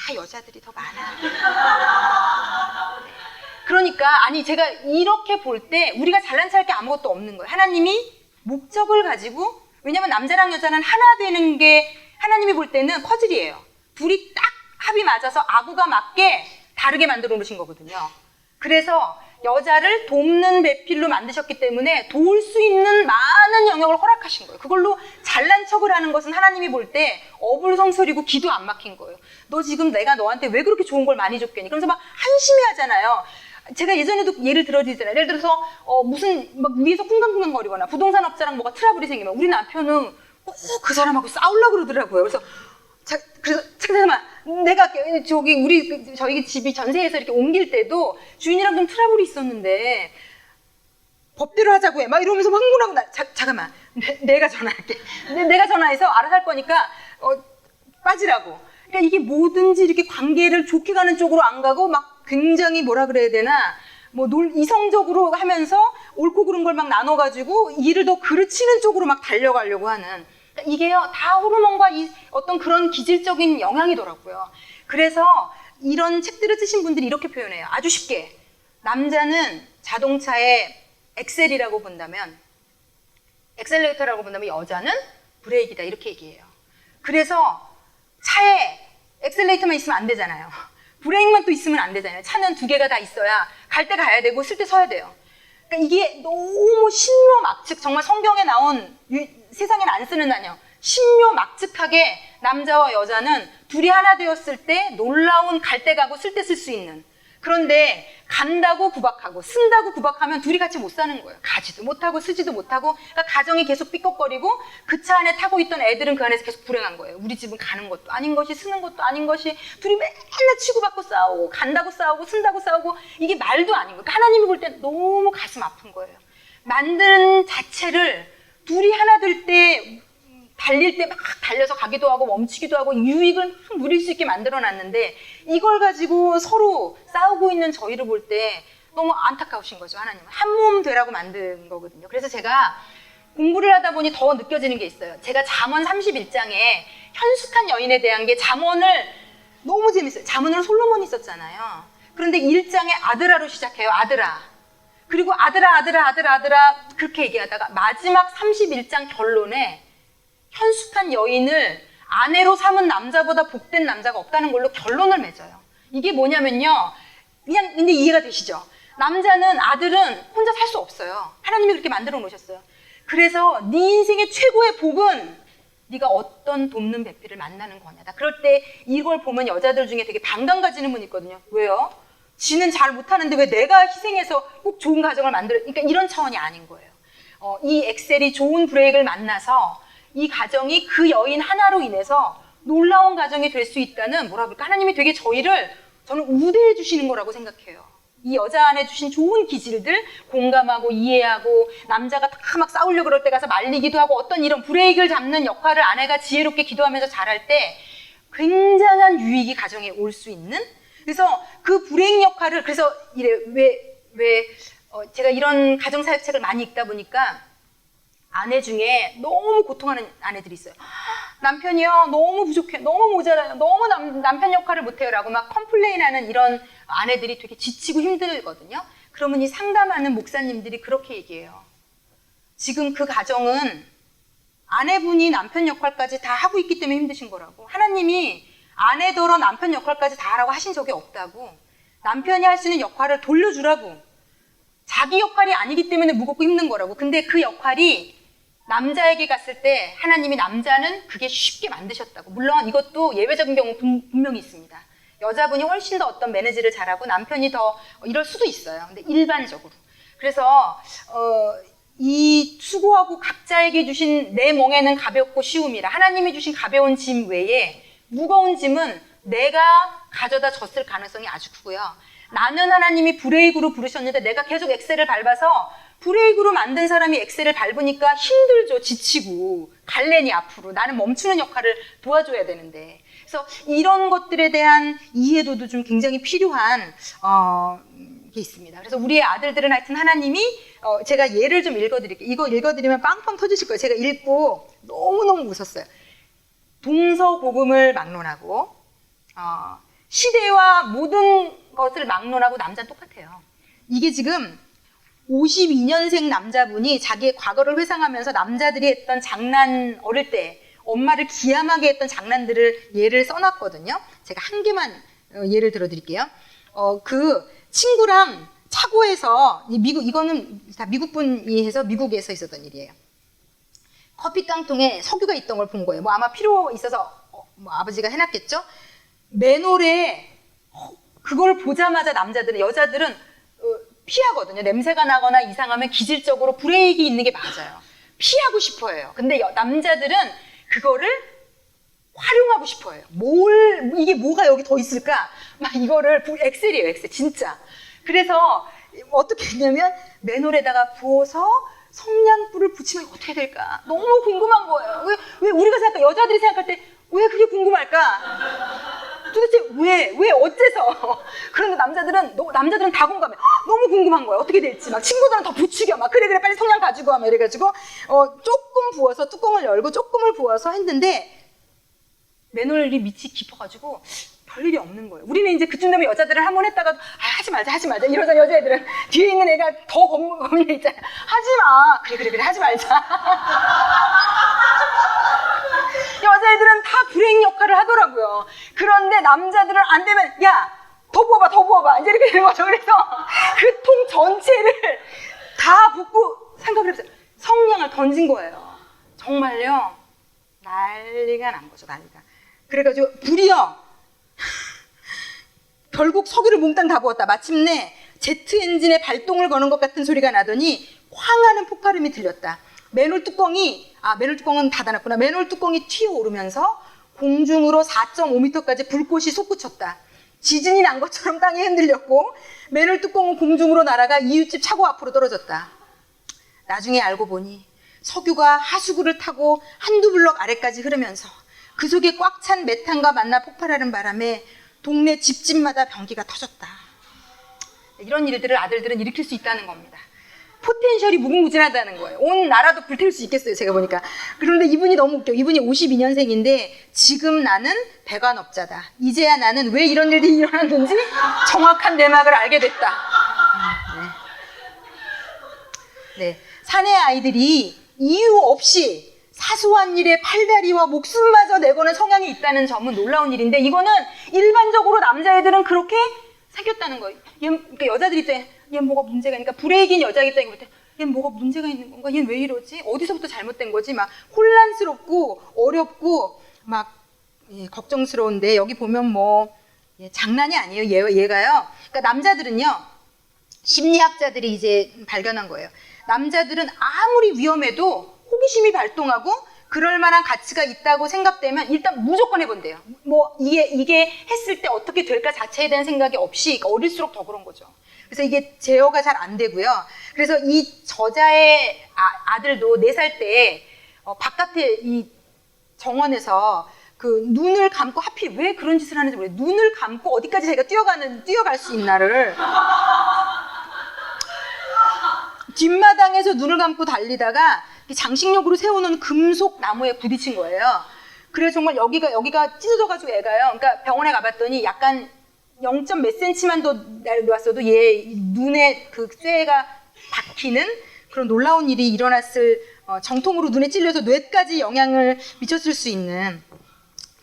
S1: 다 여자들이 더 많아. 그러니까 아니 제가 이렇게 볼 때 우리가 잘난 척할 게 아무것도 없는 거예요. 하나님이 목적을 가지고, 왜냐면 남자랑 여자는 하나 되는 게 하나님이 볼 때는 퍼즐이에요. 둘이 딱 합이 맞아서 아구가 맞게 다르게 만들어 놓으신 거거든요. 그래서 여자를 돕는 배필로 만드셨기 때문에 도울 수 있는 많은 영역을 허락하신 거예요. 그걸로 잘난 척을 하는 것은 하나님이 볼 때 어불성설이고 기도 안 막힌 거예요. 너 지금 내가 너한테 왜 그렇게 좋은 걸 많이 줬겠니? 그러면서 막 한심해 하잖아요. 제가 예전에도 예를 들어드리잖아요. 예를 들어서 무슨 막 위에서 쿵강쿵강거리거나 부동산 업자랑 뭐가 트러블이 생기면 우리 남편은 그 사람하고 싸우려고 그러더라고요. 그래서 잠깐만, 내가 저희 집이 전세에서 이렇게 옮길 때도 주인이랑 좀 트러블이 있었는데 법대로 하자고 해. 막 이러면서 흥분하고 잠깐만, 내가 전화할게. 내가 전화해서 알아서 할 거니까 빠지라고. 그러니까 이게 뭐든지 이렇게 관계를 좋게 가는 쪽으로 안 가고 막 굉장히 뭐라 그래야 되나, 뭐 이성적으로 하면서 옳고 그른 걸 막 나눠가지고 일을 더 그르치는 쪽으로 막 달려가려고 하는. 이게요, 다 호르몬과 어떤 그런 기질적인 영향이더라고요. 그래서 이런 책들을 쓰신 분들이 이렇게 표현해요. 아주 쉽게. 남자는 자동차의 엑셀이라고 본다면, 엑셀레이터라고 본다면 여자는 브레이크다. 이렇게 얘기해요. 그래서 차에 엑셀레이터만 있으면 안 되잖아요. 브레이크만 또 있으면 안 되잖아요. 차는 두 개가 다 있어야 갈 때 가야 되고 쓸 때 서야 돼요. 그러니까 이게 너무 신묘막측, 정말 성경에 나온 세상에는 안 쓰는 단어, 신묘막측하게 남자와 여자는 둘이 하나 되었을 때 놀라운 갈 때 가고 쓸 때 쓸 수 있는. 그런데 간다고 구박하고 쓴다고 구박하면 둘이 같이 못 사는 거예요. 가지도 못하고 쓰지도 못하고. 그러니까 가정이 계속 삐걱거리고 그 차 안에 타고 있던 애들은 그 안에서 계속 불행한 거예요. 우리 집은 가는 것도 아닌 것이, 쓰는 것도 아닌 것이, 둘이 맨날 치고받고 싸우고 간다고 싸우고 쓴다고 싸우고. 이게 말도 아닌 거예요. 그러니까 하나님이 볼 때 너무 가슴 아픈 거예요. 만드는 자체를 둘이 하나 될 때, 달릴 때 막 달려서 가기도 하고 멈추기도 하고 유익을 막 누릴 수 있게 만들어놨는데 이걸 가지고 서로 싸우고 있는 저희를 볼 때 너무 안타까우신 거죠. 하나님은 한 몸 되라고 만든 거거든요. 그래서 제가 공부를 하다 보니 더 느껴지는 게 있어요. 제가 잠언 31장에 현숙한 여인에 대한 게, 잠언을 너무 재밌어요. 잠언을 솔로몬이 썼잖아요. 그런데 1장에 아드라로 시작해요. 아드라. 그리고 아드라 그렇게 얘기하다가 마지막 31장 결론에 현숙한 여인을 아내로 삼은 남자보다 복된 남자가 없다는 걸로 결론을 맺어요. 이게 뭐냐면요, 그냥 근데 이해가 되시죠? 남자는, 아들은 혼자 살 수 없어요. 하나님이 그렇게 만들어 놓으셨어요. 그래서 네 인생의 최고의 복은 네가 어떤 돕는 배필을 만나는 거냐다. 그럴 때 이걸 보면 여자들 중에 되게 반감 가지는 분 있거든요. 왜요? 지는 잘 못하는데 왜 내가 희생해서 꼭 좋은 가정을 만들어. 그러니까 이런 차원이 아닌 거예요. 이 엑셀이 좋은 브레이크를 만나서 이 가정이 그 여인 하나로 인해서 놀라운 가정이 될 수 있다는, 뭐라 그럴까, 하나님이 되게 저는 우대해 주시는 거라고 생각해요. 이 여자 안에 주신 좋은 기질들 공감하고 이해하고, 남자가 다 막 싸우려고 그럴 때 가서 말리기도 하고, 어떤 이런 브레이크를 잡는 역할을 아내가 지혜롭게 기도하면서 잘할 때 굉장한 유익이 가정에 올 수 있는. 그래서 그 브레이크 역할을, 그래서 제가 이런 가정사역책을 많이 읽다 보니까 아내 중에 너무 고통하는 아내들이 있어요. 남편이요, 너무 부족해, 너무 모자라요, 너무 남편 역할을 못해요 라고 막 컴플레인하는 이런 아내들이 되게 지치고 힘들거든요. 그러면 이 상담하는 목사님들이 그렇게 얘기해요. 지금 그 가정은 아내분이 남편 역할까지 다 하고 있기 때문에 힘드신 거라고. 하나님이 아내더러 남편 역할까지 다 하라고 하신 적이 없다고. 남편이 할 수 있는 역할을 돌려주라고. 자기 역할이 아니기 때문에 무겁고 힘든 거라고. 근데 그 역할이 남자에게 갔을 때 하나님이 남자는 그게 쉽게 만드셨다고. 물론 이것도 예외적인 경우 분명히 있습니다. 여자분이 훨씬 더 어떤 매니지를 잘하고 남편이 더 이럴 수도 있어요. 근데 일반적으로. 그래서 이 수고하고 각자에게 주신 내 멍에는 가볍고 쉬움이라. 하나님이 주신 가벼운 짐 외에 무거운 짐은 내가 가져다 졌을 가능성이 아주 크고요. 나는 하나님이 브레이크로 부르셨는데 내가 계속 엑셀을 밟아서, 브레이크로 만든 사람이 엑셀을 밟으니까 힘들죠. 지치고 갈래니 앞으로. 나는 멈추는 역할을 도와줘야 되는데. 그래서 이런 것들에 대한 이해도도 좀 굉장히 필요한 게 있습니다. 그래서 우리의 아들들은 하여튼 하나님이 제가 예를 좀 읽어드릴게요. 이거 읽어드리면 빵빵 터지실 거예요. 제가 읽고 너무너무 웃었어요. 동서고금을 막론하고 시대와 모든 것을 막론하고 남자는 똑같아요. 이게 지금 52년생 남자분이 자기의 과거를 회상하면서 남자들이 했던 장난, 어릴 때 엄마를 기함하게 했던 장난들을 예를 써놨거든요. 제가 한 개만 예를 들어드릴게요. 그 친구랑 차고에서 이거는 다 미국 분이 해서 미국에서 있었던 일이에요. 커피 깡통에 석유가 있던 걸 본 거예요. 뭐 아마 필요 있어서 뭐 아버지가 해놨겠죠. 맨홀에 그걸 보자마자 남자들은, 여자들은 피하거든요. 냄새가 나거나 이상하면 기질적으로 브레이크 있는 게 맞아요. 피하고 싶어 해요. 근데 남자들은 그거를 활용하고 싶어 해요. 이게 뭐가 여기 더 있을까? 막 이거를, 엑셀이에요, 엑셀. 진짜. 그래서 어떻게 했냐면, 맨홀에다가 부어서 성냥불을 붙이면 어떻게 될까? 너무 궁금한 거예요. 왜 우리가 여자들이 생각할 때 왜 그게 궁금할까? 도대체 왜 어째서? 그런데 남자들은 다 공감해. 너무 궁금한 거야. 어떻게 될지. 막 친구들은 더 부추겨. 막 그래 빨리 성냥 가지고 와. 막 이래가지고 조금 부어서 뚜껑을 열고 조금을 부어서 했는데 맨홀이 밑이 깊어가지고 별일이 없는 거예요. 우리는 이제 그쯤 되면 여자들은 한 번 했다가 하지 말자 이러자. 여자애들은 뒤에 있는 애가 더 겁이 있잖아요. 하지 마. 그래 하지 말자. 여자애들은 다 불행 역할을 하더라고요. 그런데 남자들은 안 되면 야, 더 부어봐. 이제 이렇게 되는 거죠. 그래서 그 통 전체를 다 붓고 생각을 해보세요. 성냥을 던진 거예요. 정말요. 난리가 난 거죠. 난리가. 그래가지고 불이요. 결국 석유를 몽땅 다 부었다. 마침내 제트 엔진의 발동을 거는 것 같은 소리가 나더니 황하는 폭발음이 들렸다. 맨홀 뚜껑은 닫아놨구나. 맨홀 뚜껑이 튀어오르면서 공중으로 4.5m까지 불꽃이 솟구쳤다. 지진이 난 것처럼 땅이 흔들렸고 맨홀 뚜껑은 공중으로 날아가 이웃집 차고 앞으로 떨어졌다. 나중에 알고 보니 석유가 하수구를 타고 한두 블럭 아래까지 흐르면서 그 속에 꽉 찬 메탄과 만나 폭발하는 바람에 동네 집집마다 변기가 터졌다. 이런 일들을 아들들은 일으킬 수 있다는 겁니다. 포텐셜이 무궁무진하다는 거예요. 온 나라도 불태울 수 있겠어요, 제가 보니까. 그런데 이분이 너무 웃겨. 이분이 52년생인데 지금 나는 배관업자다. 이제야 나는 왜 이런 일이 일어났는지 정확한 내막을 알게 됐다. 네. 사내 아이들이 이유 없이 사소한 일에 팔다리와 목숨마저 내거는 성향이 있다는 점은 놀라운 일인데, 이거는 일반적으로 남자애들은 그렇게 생겼다는 거예요. 그러니까 여자들 입장에 얘 뭐가 문제가 있으니까, 불행인 여자 입장에 볼 때 얘 뭐가 문제가 있는 건가? 얘 왜 이러지? 어디서부터 잘못된 거지? 막 혼란스럽고 어렵고 막 걱정스러운데, 여기 보면 뭐 장난이 아니에요. 얘가요. 그러니까 남자들은요, 심리학자들이 이제 발견한 거예요. 남자들은 아무리 위험해도 호기심이 발동하고 그럴 만한 가치가 있다고 생각되면 일단 무조건 해본대요. 뭐 이게 했을 때 어떻게 될까 자체에 대한 생각이 없이, 그러니까 어릴수록 더 그런 거죠. 그래서 이게 제어가 잘 안 되고요. 그래서 이 저자의 아들도 4살 때 바깥에 이 정원에서 그 눈을 감고, 하필 왜 그런 짓을 하는지 모르겠어요. 눈을 감고 어디까지 자기가 뛰어갈 수 있나를 뒷마당에서 눈을 감고 달리다가 장식용으로 세워놓은 금속 나무에 부딪힌 거예요. 그래서 정말 여기가 찢어져가지고 애가요. 그러니까 병원에 가봤더니 약간 0. 몇 cm만 더 내려왔어도 얘 눈에 그 쇠가 박히는 그런 놀라운 일이 일어났을, 정통으로 눈에 찔려서 뇌까지 영향을 미쳤을 수 있는.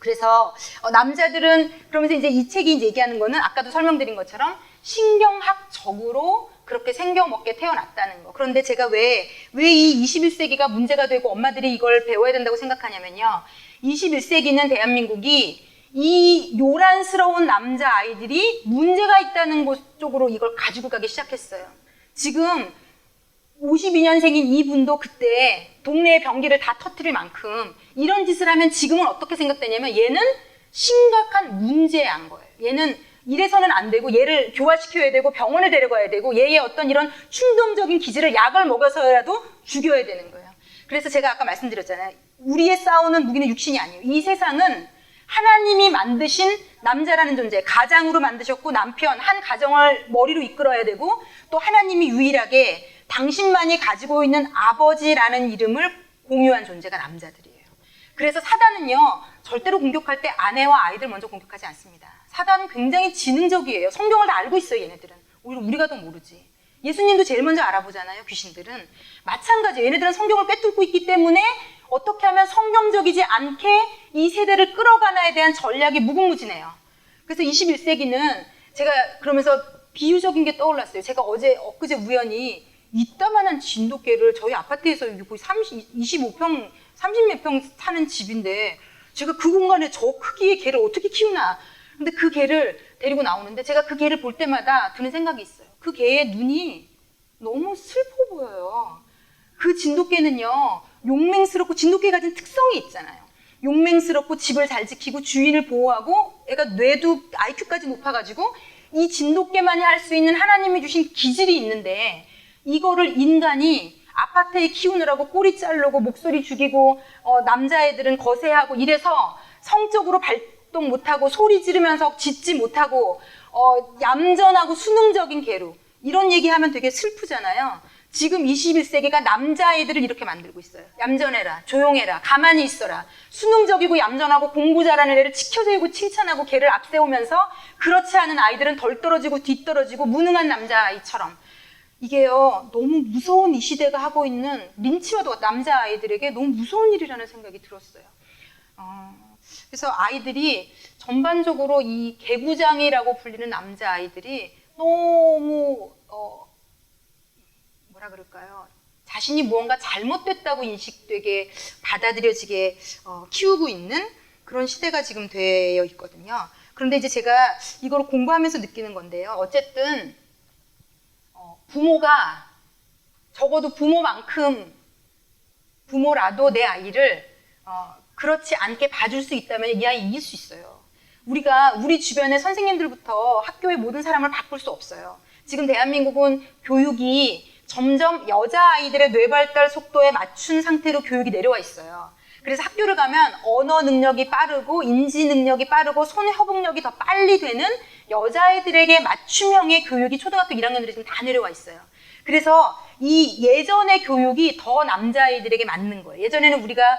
S1: 그래서 남자들은, 그러면서 이제 이 책이 이제 얘기하는 거는 아까도 설명드린 것처럼 신경학적으로 그렇게 생겨먹게 태어났다는 거. 그런데 제가 왜 이 21세기가 문제가 되고 엄마들이 이걸 배워야 된다고 생각하냐면요. 21세기는 대한민국이 이 요란스러운 남자아이들이 문제가 있다는 곳 쪽으로 이걸 가지고 가기 시작했어요. 지금 52년생인 이분도 그때 동네의 변기를 다 터뜨릴 만큼 이런 짓을 하면 지금은 어떻게 생각되냐면, 얘는 심각한 문제한 거예요. 얘는 이래서는 안 되고 얘를 교화시켜야 되고 병원을 데려가야 되고 얘의 어떤 이런 충동적인 기질을 약을 먹여서라도 죽여야 되는 거예요. 그래서 제가 아까 말씀드렸잖아요. 우리의 싸우는 무기는 육신이 아니에요. 이 세상은 하나님이 만드신 남자라는 존재, 가장으로 만드셨고 남편, 한 가정을 머리로 이끌어야 되고, 또 하나님이 유일하게 당신만이 가지고 있는 아버지라는 이름을 공유한 존재가 남자들이에요. 그래서 사단은요, 절대로 공격할 때 아내와 아이들 먼저 공격하지 않습니다. 사단은 굉장히 지능적이에요. 성경을 다 알고 있어요, 얘네들은. 오히려 우리가 더 모르지. 예수님도 제일 먼저 알아보잖아요, 귀신들은. 마찬가지예요. 얘네들은 성경을 꿰뚫고 있기 때문에 어떻게 하면 성경적이지 않게 이 세대를 끌어가나에 대한 전략이 무궁무진해요. 그래서 21세기는 제가 그러면서 비유적인 게 떠올랐어요. 제가 엊그제 우연히 이따만한 진돗개를 저희 아파트에서 거의 25평, 30몇 평 사는 집인데 제가 그 공간에 저 크기의 개를 어떻게 키우나. 근데 그 개를 데리고 나오는데 제가 그 개를 볼 때마다 드는 생각이 있어요. 그 개의 눈이 너무 슬퍼 보여요. 그 진돗개는요, 용맹스럽고 진돗개 가진 특성이 있잖아요. 용맹스럽고 집을 잘 지키고 주인을 보호하고 애가 뇌도 IQ까지 높아가지고 이 진돗개만이 할 수 있는 하나님이 주신 기질이 있는데 이거를 인간이 아파트에 키우느라고 꼬리 자르고 목소리 죽이고 남자애들은 거세하고 이래서 성적으로 발동 못하고 소리 지르면서 짖지 못하고 얌전하고 수능적인 개로 이런 얘기하면 되게 슬프잖아요. 지금 21세기가 남자애들을 이렇게 만들고 있어요. 얌전해라, 조용해라, 가만히 있어라. 수능적이고 얌전하고 공부 잘하는 애를 지켜주고 칭찬하고 걔를 앞세우면서 그렇지 않은 아이들은 덜 떨어지고 뒤떨어지고 무능한 남자아이처럼. 이게요, 너무 무서운 이 시대가 하고 있는 린치와도 남자아이들에게 너무 무서운 일이라는 생각이 들었어요. 그래서 아이들이 전반적으로 이 개구장이라고 불리는 남자아이들이 너무 뭐라 그럴까요? 자신이 무언가 잘못됐다고 인식되게 받아들여지게 키우고 있는 그런 시대가 지금 되어 있거든요. 그런데 이제 제가 이걸 공부하면서 느끼는 건데요. 어쨌든 부모가 적어도 부모라도 내 아이를 그렇지 않게 봐줄 수 있다면 이 아이 이길 수 있어요. 우리가 우리 주변의 선생님들부터 학교의 모든 사람을 바꿀 수 없어요. 지금 대한민국은 교육이 점점 여자아이들의 뇌발달 속도에 맞춘 상태로 교육이 내려와 있어요. 그래서 학교를 가면 언어 능력이 빠르고 인지 능력이 빠르고 손 협응력이 더 빨리 되는 여자아이들에게 맞춤형의 교육이 초등학교 1학년들이 지금 다 내려와 있어요. 그래서 이 예전의 교육이 더 남자아이들에게 맞는 거예요. 예전에는 우리가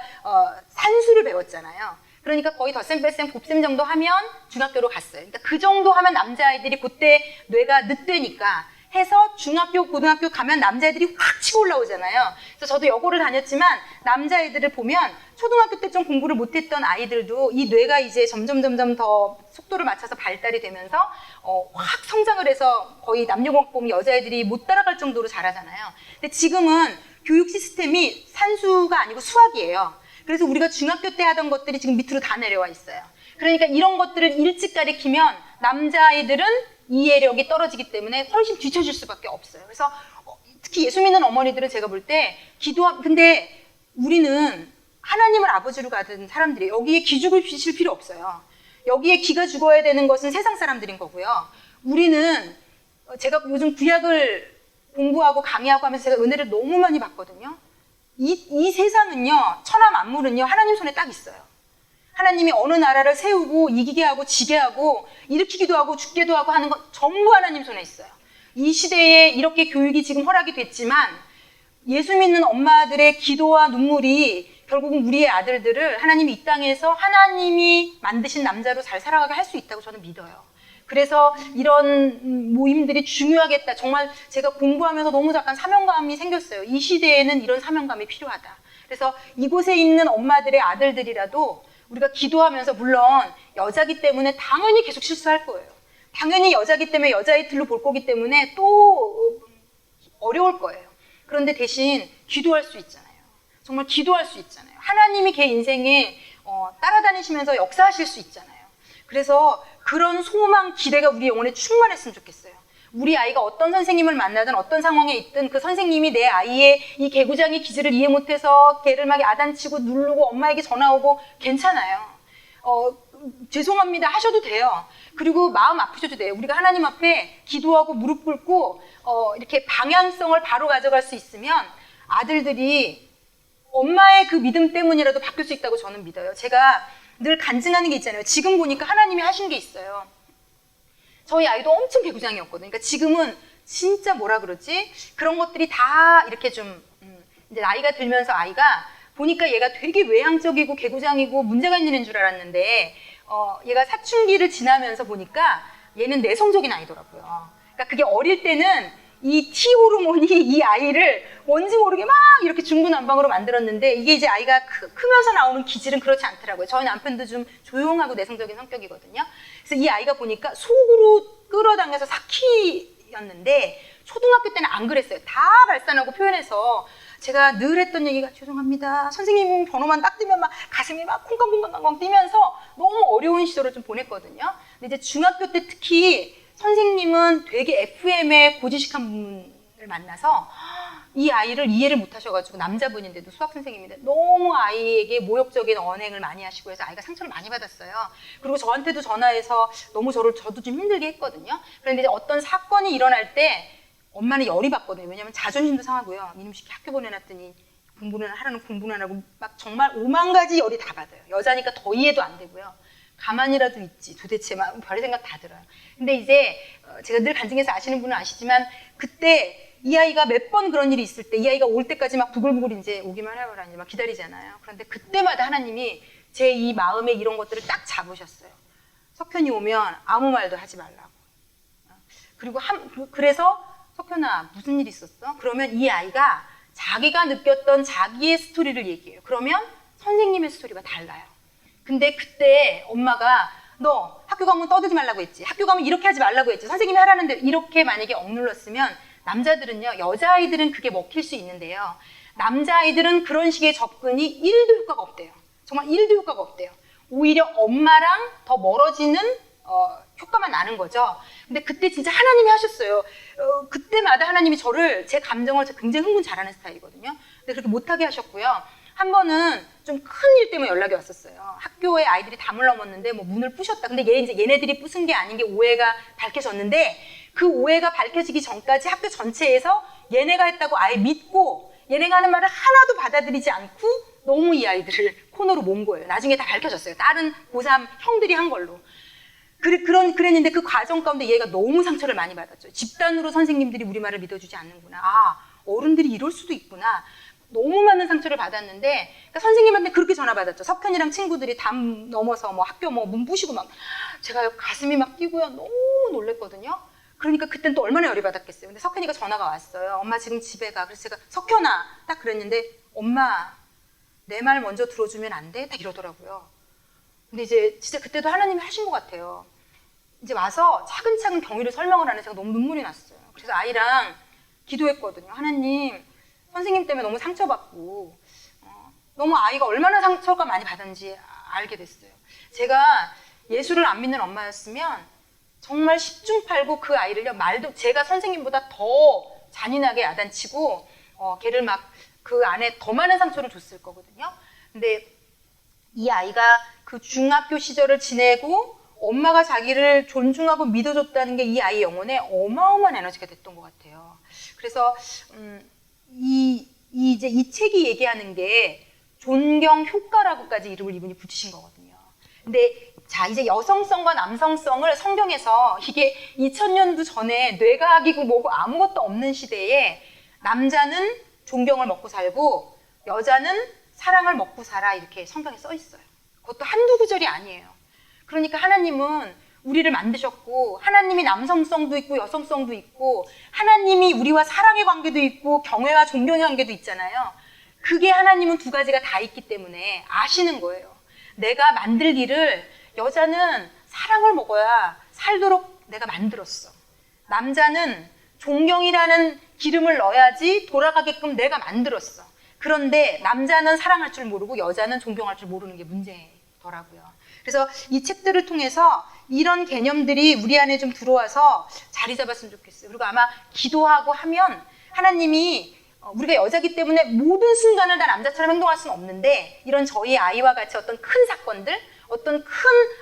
S1: 산수를 배웠잖아요. 그러니까 거의 덧셈, 뺄셈, 곱셈 정도 하면 중학교로 갔어요. 그러니까 그 정도 하면 남자아이들이 그때 뇌가 늦되니까 해서 중학교, 고등학교 가면 남자애들이 확 치고 올라오잖아요. 그래서 저도 여고를 다녔지만 남자애들을 보면 초등학교 때 좀 공부를 못했던 아이들도 이 뇌가 이제 점점 더 속도를 맞춰서 발달이 되면서 확 성장을 해서 거의 남녀공학 보면 여자애들이 못 따라갈 정도로 잘하잖아요. 근데 지금은 교육 시스템이 산수가 아니고 수학이에요. 그래서 우리가 중학교 때 하던 것들이 지금 밑으로 다 내려와 있어요. 그러니까 이런 것들을 일찍 가르치면 남자아이들은 이해력이 떨어지기 때문에 훨씬 뒤처질 수밖에 없어요. 그래서 특히 예수 믿는 어머니들은 제가 볼 때 근데 우리는 하나님을 아버지로 가진 사람들이 여기에 기죽을 실 필요 없어요. 여기에 기가 죽어야 되는 것은 세상 사람들인 거고요. 우리는 제가 요즘 구약을 공부하고 강의하고 하면서 제가 은혜를 너무 많이 받거든요. 이 세상은요, 천하 만물은요, 하나님 손에 딱 있어요. 하나님이 어느 나라를 세우고 이기게 하고 지게 하고 일으키기도 하고 죽게도 하고 하는 건 전부 하나님 손에 있어요. 이 시대에 이렇게 교육이 지금 허락이 됐지만 예수 믿는 엄마들의 기도와 눈물이 결국은 우리의 아들들을 하나님이 이 땅에서 하나님이 만드신 남자로 잘 살아가게 할 수 있다고 저는 믿어요. 그래서 이런 모임들이 중요하겠다. 정말 제가 공부하면서 너무 약간 사명감이 생겼어요. 이 시대에는 이런 사명감이 필요하다. 그래서 이곳에 있는 엄마들의 아들들이라도 우리가 기도하면서 물론 여자기 때문에 당연히 계속 실수할 거예요. 당연히 여자기 때문에 여자의 틀로 볼 거기 때문에 또 어려울 거예요. 그런데 대신 기도할 수 있잖아요. 정말 기도할 수 있잖아요. 하나님이 걔 인생에 따라다니시면서 역사하실 수 있잖아요. 그래서 그런 소망, 기대가 우리 영혼에 충만했으면 좋겠어요. 우리 아이가 어떤 선생님을 만나든 어떤 상황에 있든 그 선생님이 내 아이의 이 개구장의 기질을 이해 못해서 걔를 막 야단치고 누르고 엄마에게 전화 오고 괜찮아요. 죄송합니다 하셔도 돼요. 그리고 마음 아프셔도 돼요. 우리가 하나님 앞에 기도하고 무릎 꿇고 이렇게 방향성을 바로 가져갈 수 있으면 아들들이 엄마의 그 믿음 때문이라도 바뀔 수 있다고 저는 믿어요. 제가 늘 간증하는 게 있잖아요. 지금 보니까 하나님이 하신 게 있어요. 저희 아이도 엄청 개구장이었거든요. 그러니까 지금은 진짜 뭐라 그러지? 그런 것들이 다 이렇게 좀 이제 나이가 들면서 아이가 보니까 얘가 되게 외향적이고 개구장이고 문제가 있는 애인 줄 알았는데 얘가 사춘기를 지나면서 보니까 얘는 내성적인 아이더라고요. 그러니까 그게 어릴 때는 이 T 호르몬이 이 아이를 뭔지 모르게 막 이렇게 중구난방으로 만들었는데 이게 이제 아이가 크면서 나오는 기질은 그렇지 않더라고요. 저희 남편도 좀 조용하고 내성적인 성격이거든요. 그래서 이 아이가 보니까 속으로 끌어당겨서 사키였는데 초등학교 때는 안 그랬어요. 다 발산하고 표현해서 제가 늘 했던 얘기가 죄송합니다. 선생님 번호만 딱 뜨면 막 가슴이 막 콩쾅콩쾅콩쾅 뛰면서 너무 어려운 시절을 좀 보냈거든요. 근데 이제 중학교 때 특히 선생님은 되게 FM에 고지식한 분을 만나서 이 아이를 이해를 못 하셔가지고 남자분인데도 수학 선생님인데 너무 아이에게 모욕적인 언행을 많이 하시고 해서 아이가 상처를 많이 받았어요. 그리고 저한테도 전화해서 너무 저도 좀 힘들게 했거든요. 그런데 이제 어떤 사건이 일어날 때 엄마는 열이 받거든요. 왜냐면 자존심도 상하고요. 이놈 시키 학교 보내놨더니 공부는 하라는 공부는 안 하고 막 정말 5만 가지 열이 다 받아요. 여자니까 더 이해도 안 되고요. 가만히라도 있지. 도대체 막 별의 생각 다 들어요. 근데 이제 제가 늘 간증해서 아시는 분은 아시지만 그때 이 아이가 몇 번 그런 일이 있을 때 이 아이가 올 때까지 막 부글부글 이제 오기만 해봐라 이제 막 기다리잖아요. 그런데 그때마다 하나님이 제 이 마음에 이런 것들을 딱 잡으셨어요. 석현이 오면 아무 말도 하지 말라고. 그리고 그래서 석현아 무슨 일 있었어? 그러면 이 아이가 자기가 느꼈던 자기의 스토리를 얘기해요. 그러면 선생님의 스토리가 달라요. 근데 그때 엄마가 너 학교 가면 떠들지 말라고 했지. 학교 가면 이렇게 하지 말라고 했지. 선생님이 하라는 대로 이렇게 만약에 억눌렀으면 남자들은요. 여자아이들은 그게 먹힐 수 있는데요. 남자아이들은 그런 식의 접근이 1도 효과가 없대요. 정말 1도 효과가 없대요. 오히려 엄마랑 더 멀어지는 효과만 나는 거죠. 근데 그때 진짜 하나님이 하셨어요. 그때마다 하나님이 제 감정을 굉장히 흥분 잘하는 스타일이거든요. 근데 그렇게 못하게 하셨고요. 한 번은 좀 큰 일 때문에 연락이 왔었어요. 학교에 아이들이 담을 넘었는데 뭐 문을 부셨다. 근데 얘네들이 부순 게 아닌 게 오해가 밝혀졌는데 그 오해가 밝혀지기 전까지 학교 전체에서 얘네가 했다고 아예 믿고 얘네가 하는 말을 하나도 받아들이지 않고 너무 이 아이들을 코너로 몬 거예요. 나중에 다 밝혀졌어요. 다른 고3 형들이 한 걸로. 그랬는데 그 과정 가운데 얘가 너무 상처를 많이 받았죠. 집단으로 선생님들이 우리 말을 믿어주지 않는구나. 아, 어른들이 이럴 수도 있구나. 너무 많은 상처를 받았는데 그러니까 선생님한테 그렇게 전화 받았죠. 석현이랑 친구들이 담 넘어서 뭐 학교 뭐 문 부시고 막 제가 가슴이 막 뛰고요. 너무 놀랬거든요. 그러니까 그땐 또 얼마나 열이 받았겠어요. 근데 석현이가 전화가 왔어요. 엄마 지금 집에 가. 그래서 제가 석현아 딱 그랬는데 엄마 내 말 먼저 들어주면 안 돼? 딱 이러더라고요. 근데 이제 진짜 그때도 하나님이 하신 것 같아요. 이제 와서 차근차근 경위를 설명을 하는 제가 너무 눈물이 났어요. 그래서 아이랑 기도했거든요. 하나님, 선생님 때문에 너무 상처받고 너무 아이가 얼마나 상처가 많이 받았는지 알게 됐어요. 제가 예수를 안 믿는 엄마였으면 정말 10중 8구 그 아이를요, 말도 제가 선생님보다 더 잔인하게 야단치고 걔를 막 그 안에 더 많은 상처를 줬을 거거든요. 근데 이 아이가 그 중학교 시절을 지내고 엄마가 자기를 존중하고 믿어줬다는 게 이 아이 영혼에 어마어마한 에너지가 됐던 것 같아요. 그래서 이제 이 책이 얘기하는 게 존경 효과라고까지 이름을 이분이 붙이신 거거든요. 근데 자, 이제 여성성과 남성성을 성경에서 이게 2000년도 전에 뇌과학이고 뭐고 아무것도 없는 시대에 남자는 존경을 먹고 살고 여자는 사랑을 먹고 살아 이렇게 성경에 써 있어요. 그것도 한두 구절이 아니에요. 그러니까 하나님은 우리를 만드셨고 하나님이 남성성도 있고 여성성도 있고 하나님이 우리와 사랑의 관계도 있고 경외와 존경의 관계도 있잖아요. 그게 하나님은 두 가지가 다 있기 때문에 아시는 거예요. 내가 만들 일을 여자는 사랑을 먹어야 살도록 내가 만들었어. 남자는 존경이라는 기름을 넣어야지 돌아가게끔 내가 만들었어. 그런데 남자는 사랑할 줄 모르고 여자는 존경할 줄 모르는 게 문제더라고요. 그래서 이 책들을 통해서 이런 개념들이 우리 안에 좀 들어와서 자리 잡았으면 좋겠어요. 그리고 아마 기도하고 하면 하나님이 우리가 여자기 때문에 모든 순간을 다 남자처럼 행동할 수는 없는데 이런 저희 아이와 같이 어떤 큰 사건들, 어떤 큰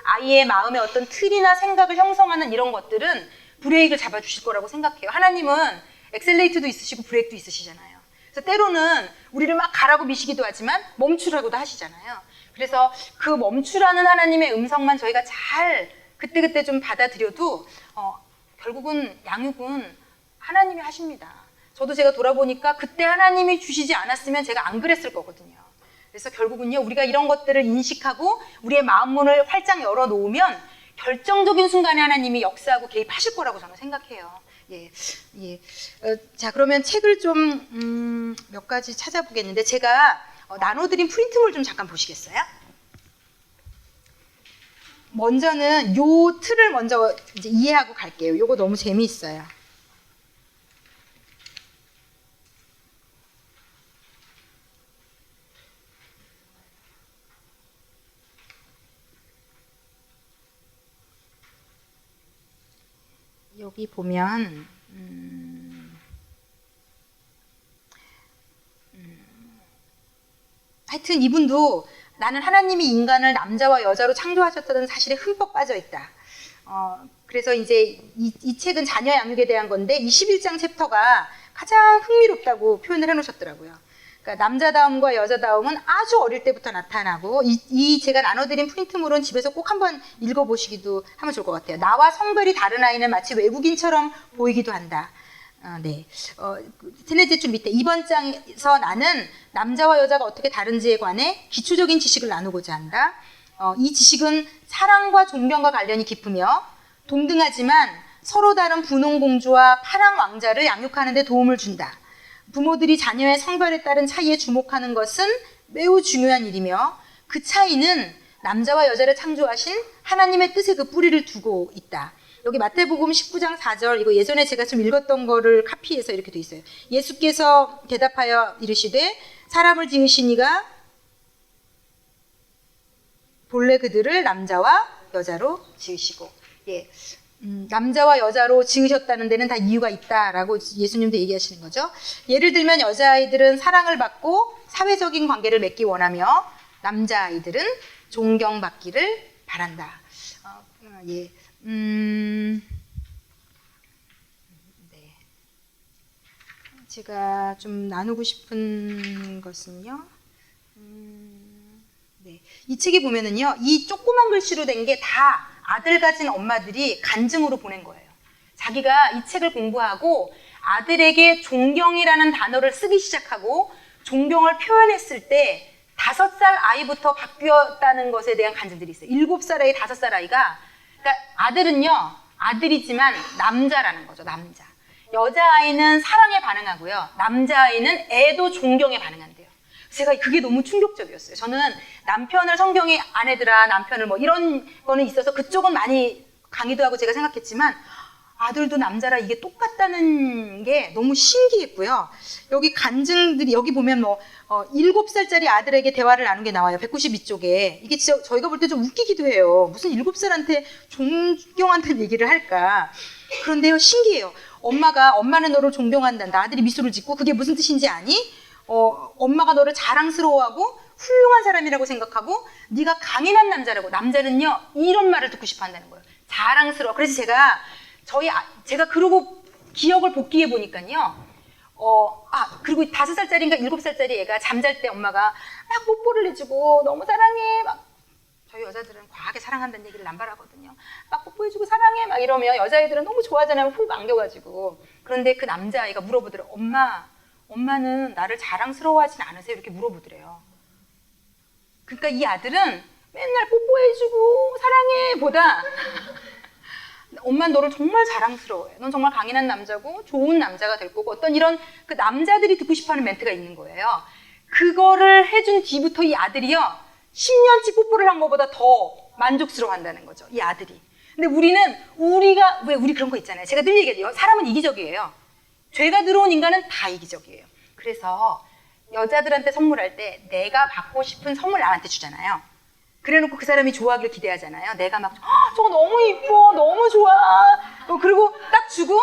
S1: 아이의 마음의 어떤 틀이나 생각을 형성하는 이런 것들은 브레이크를 잡아주실 거라고 생각해요. 하나님은 엑셀레이터도 있으시고 브레이크도 있으시잖아요. 그래서 때로는 우리를 막 가라고 미시기도 하지만 멈추라고도 하시잖아요. 그래서 그 멈추라는 하나님의 음성만 저희가 잘 그때그때 좀 받아들여도 결국은 양육은 하나님이 하십니다. 저도 제가 돌아보니까 그때 하나님이 주시지 않았으면 제가 안 그랬을 거거든요. 그래서 결국은요, 우리가 이런 것들을 인식하고 우리의 마음문을 활짝 열어놓으면 결정적인 순간에 하나님이 역사하고 개입하실 거라고 저는 생각해요. 예, 예. 자, 그러면 책을 좀 몇 가지 찾아보겠는데 제가 나눠드린 프린트물 좀 잠깐 보시겠어요? 먼저는 요 틀을 먼저 이제 이해하고 갈게요. 요거 너무 재미있어요. 여기 보면 하여튼 이분도 나는 하나님이 인간을 남자와 여자로 창조하셨다는 사실에 흠뻑 빠져 있다. 그래서 이제 이 책은 자녀 양육에 대한 건데 21장 챕터가 가장 흥미롭다고 표현을 해놓으셨더라고요. 그러니까 남자다움과 여자다움은 아주 어릴 때부터 나타나고 이 제가 나눠드린 프린트물은 집에서 꼭 한번 읽어보시기도 하면 좋을 것 같아요. 나와 성별이 다른 아이는 마치 외국인처럼 보이기도 한다. 네. 세 번째 줄 밑에 이번 장에서 나는 남자와 여자가 어떻게 다른지에 관해 기초적인 지식을 나누고자 한다. 이 지식은 사랑과 존경과 관련이 깊으며 동등하지만 서로 다른 분홍 공주와 파랑 왕자를 양육하는 데 도움을 준다. 부모들이 자녀의 성별에 따른 차이에 주목하는 것은 매우 중요한 일이며 그 차이는 남자와 여자를 창조하신 하나님의 뜻에 그 뿌리를 두고 있다. 여기 마태복음 19장 4절 이거 예전에 제가 좀 읽었던 거를 카피해서 이렇게 돼 있어요. 예수께서 대답하여 이르시되 사람을 지으시니가 본래 그들을 남자와 여자로 지으시고 예. 남자와 여자로 지으셨다는 데는 다 이유가 있다라고 예수님도 얘기하시는 거죠. 예를 들면 여자아이들은 사랑을 받고 사회적인 관계를 맺기 원하며 남자아이들은 존경받기를 바란다. 예. 네. 제가 좀 나누고 싶은 것은요. 네. 이 책에 보면은요, 이 조그만 글씨로 된 게 다 아들 가진 엄마들이 간증으로 보낸 거예요. 자기가 이 책을 공부하고 아들에게 존경이라는 단어를 쓰기 시작하고 존경을 표현했을 때 5살 아이부터 바뀌었다는 것에 대한 간증들이 있어요. 7살 아이, 5살 아이가. 그러니까 아들은요, 아들이지만 남자라는 거죠, 남자. 여자아이는 사랑에 반응하고요. 남자아이는 애도 존경에 반응한대요. 제가 그게 너무 충격적이었어요. 저는 남편을 성경에 아내들아 남편을 뭐 이런 거는 있어서 그쪽은 많이 강의도 하고 제가 생각했지만 아들도 남자라 이게 똑같다는 게 너무 신기했고요. 여기 간증들이 여기 보면 뭐 7살짜리 아들에게 대화를 나눈 게 나와요. 192쪽에. 이게 진짜 저희가 볼 때 좀 웃기기도 해요. 무슨 7살한테 존경한다는 얘기를 할까. 그런데요, 신기해요. 엄마는 너를 존경한단다. 아들이 미소를 짓고 그게 무슨 뜻인지 아니? 엄마가 너를 자랑스러워하고 훌륭한 사람이라고 생각하고 네가 강인한 남자라고. 남자는요 이런 말을 듣고 싶어 한다는 거예요. 자랑스러워. 그래서 제가 그러고 기억을 복귀해 보니까요. 그리고 5살짜리인가 7살짜리 애가 잠잘 때 엄마가 막 뽀뽀를 해주고 너무 사랑해 막. 저희 여자들은 과하게 사랑한다는 얘기를 남발하거든요. 막 뽀뽀해주고 사랑해 막 이러면 여자애들은 너무 좋아하잖아요. 훅 안겨가지고. 그런데 그 남자아이가 물어보더래요. 엄마는 나를 자랑스러워하진 않으세요? 이렇게 물어보더래요. 그러니까 이 아들은 맨날 뽀뽀해주고 사랑해 보다 엄마는 너를 정말 자랑스러워해. 넌 정말 강인한 남자고 좋은 남자가 될 거고 어떤 이런 그 남자들이 듣고 싶어하는 멘트가 있는 거예요. 그거를 해준 뒤부터 이 아들이요 10년치 뽀뽀를 한 것보다 더 만족스러워한다는 거죠. 이 아들이. 근데 우리 그런 거 있잖아요. 제가 늘 얘기해요. 사람은 이기적이에요. 죄가 들어온 인간은 다 이기적이에요. 그래서 여자들한테 선물할 때 내가 받고 싶은 선물 나한테 주잖아요. 그래놓고 그 사람이 좋아하길 기대하잖아요. 내가 막 저거 너무 이뻐, 너무 좋아. 그리고 딱 주고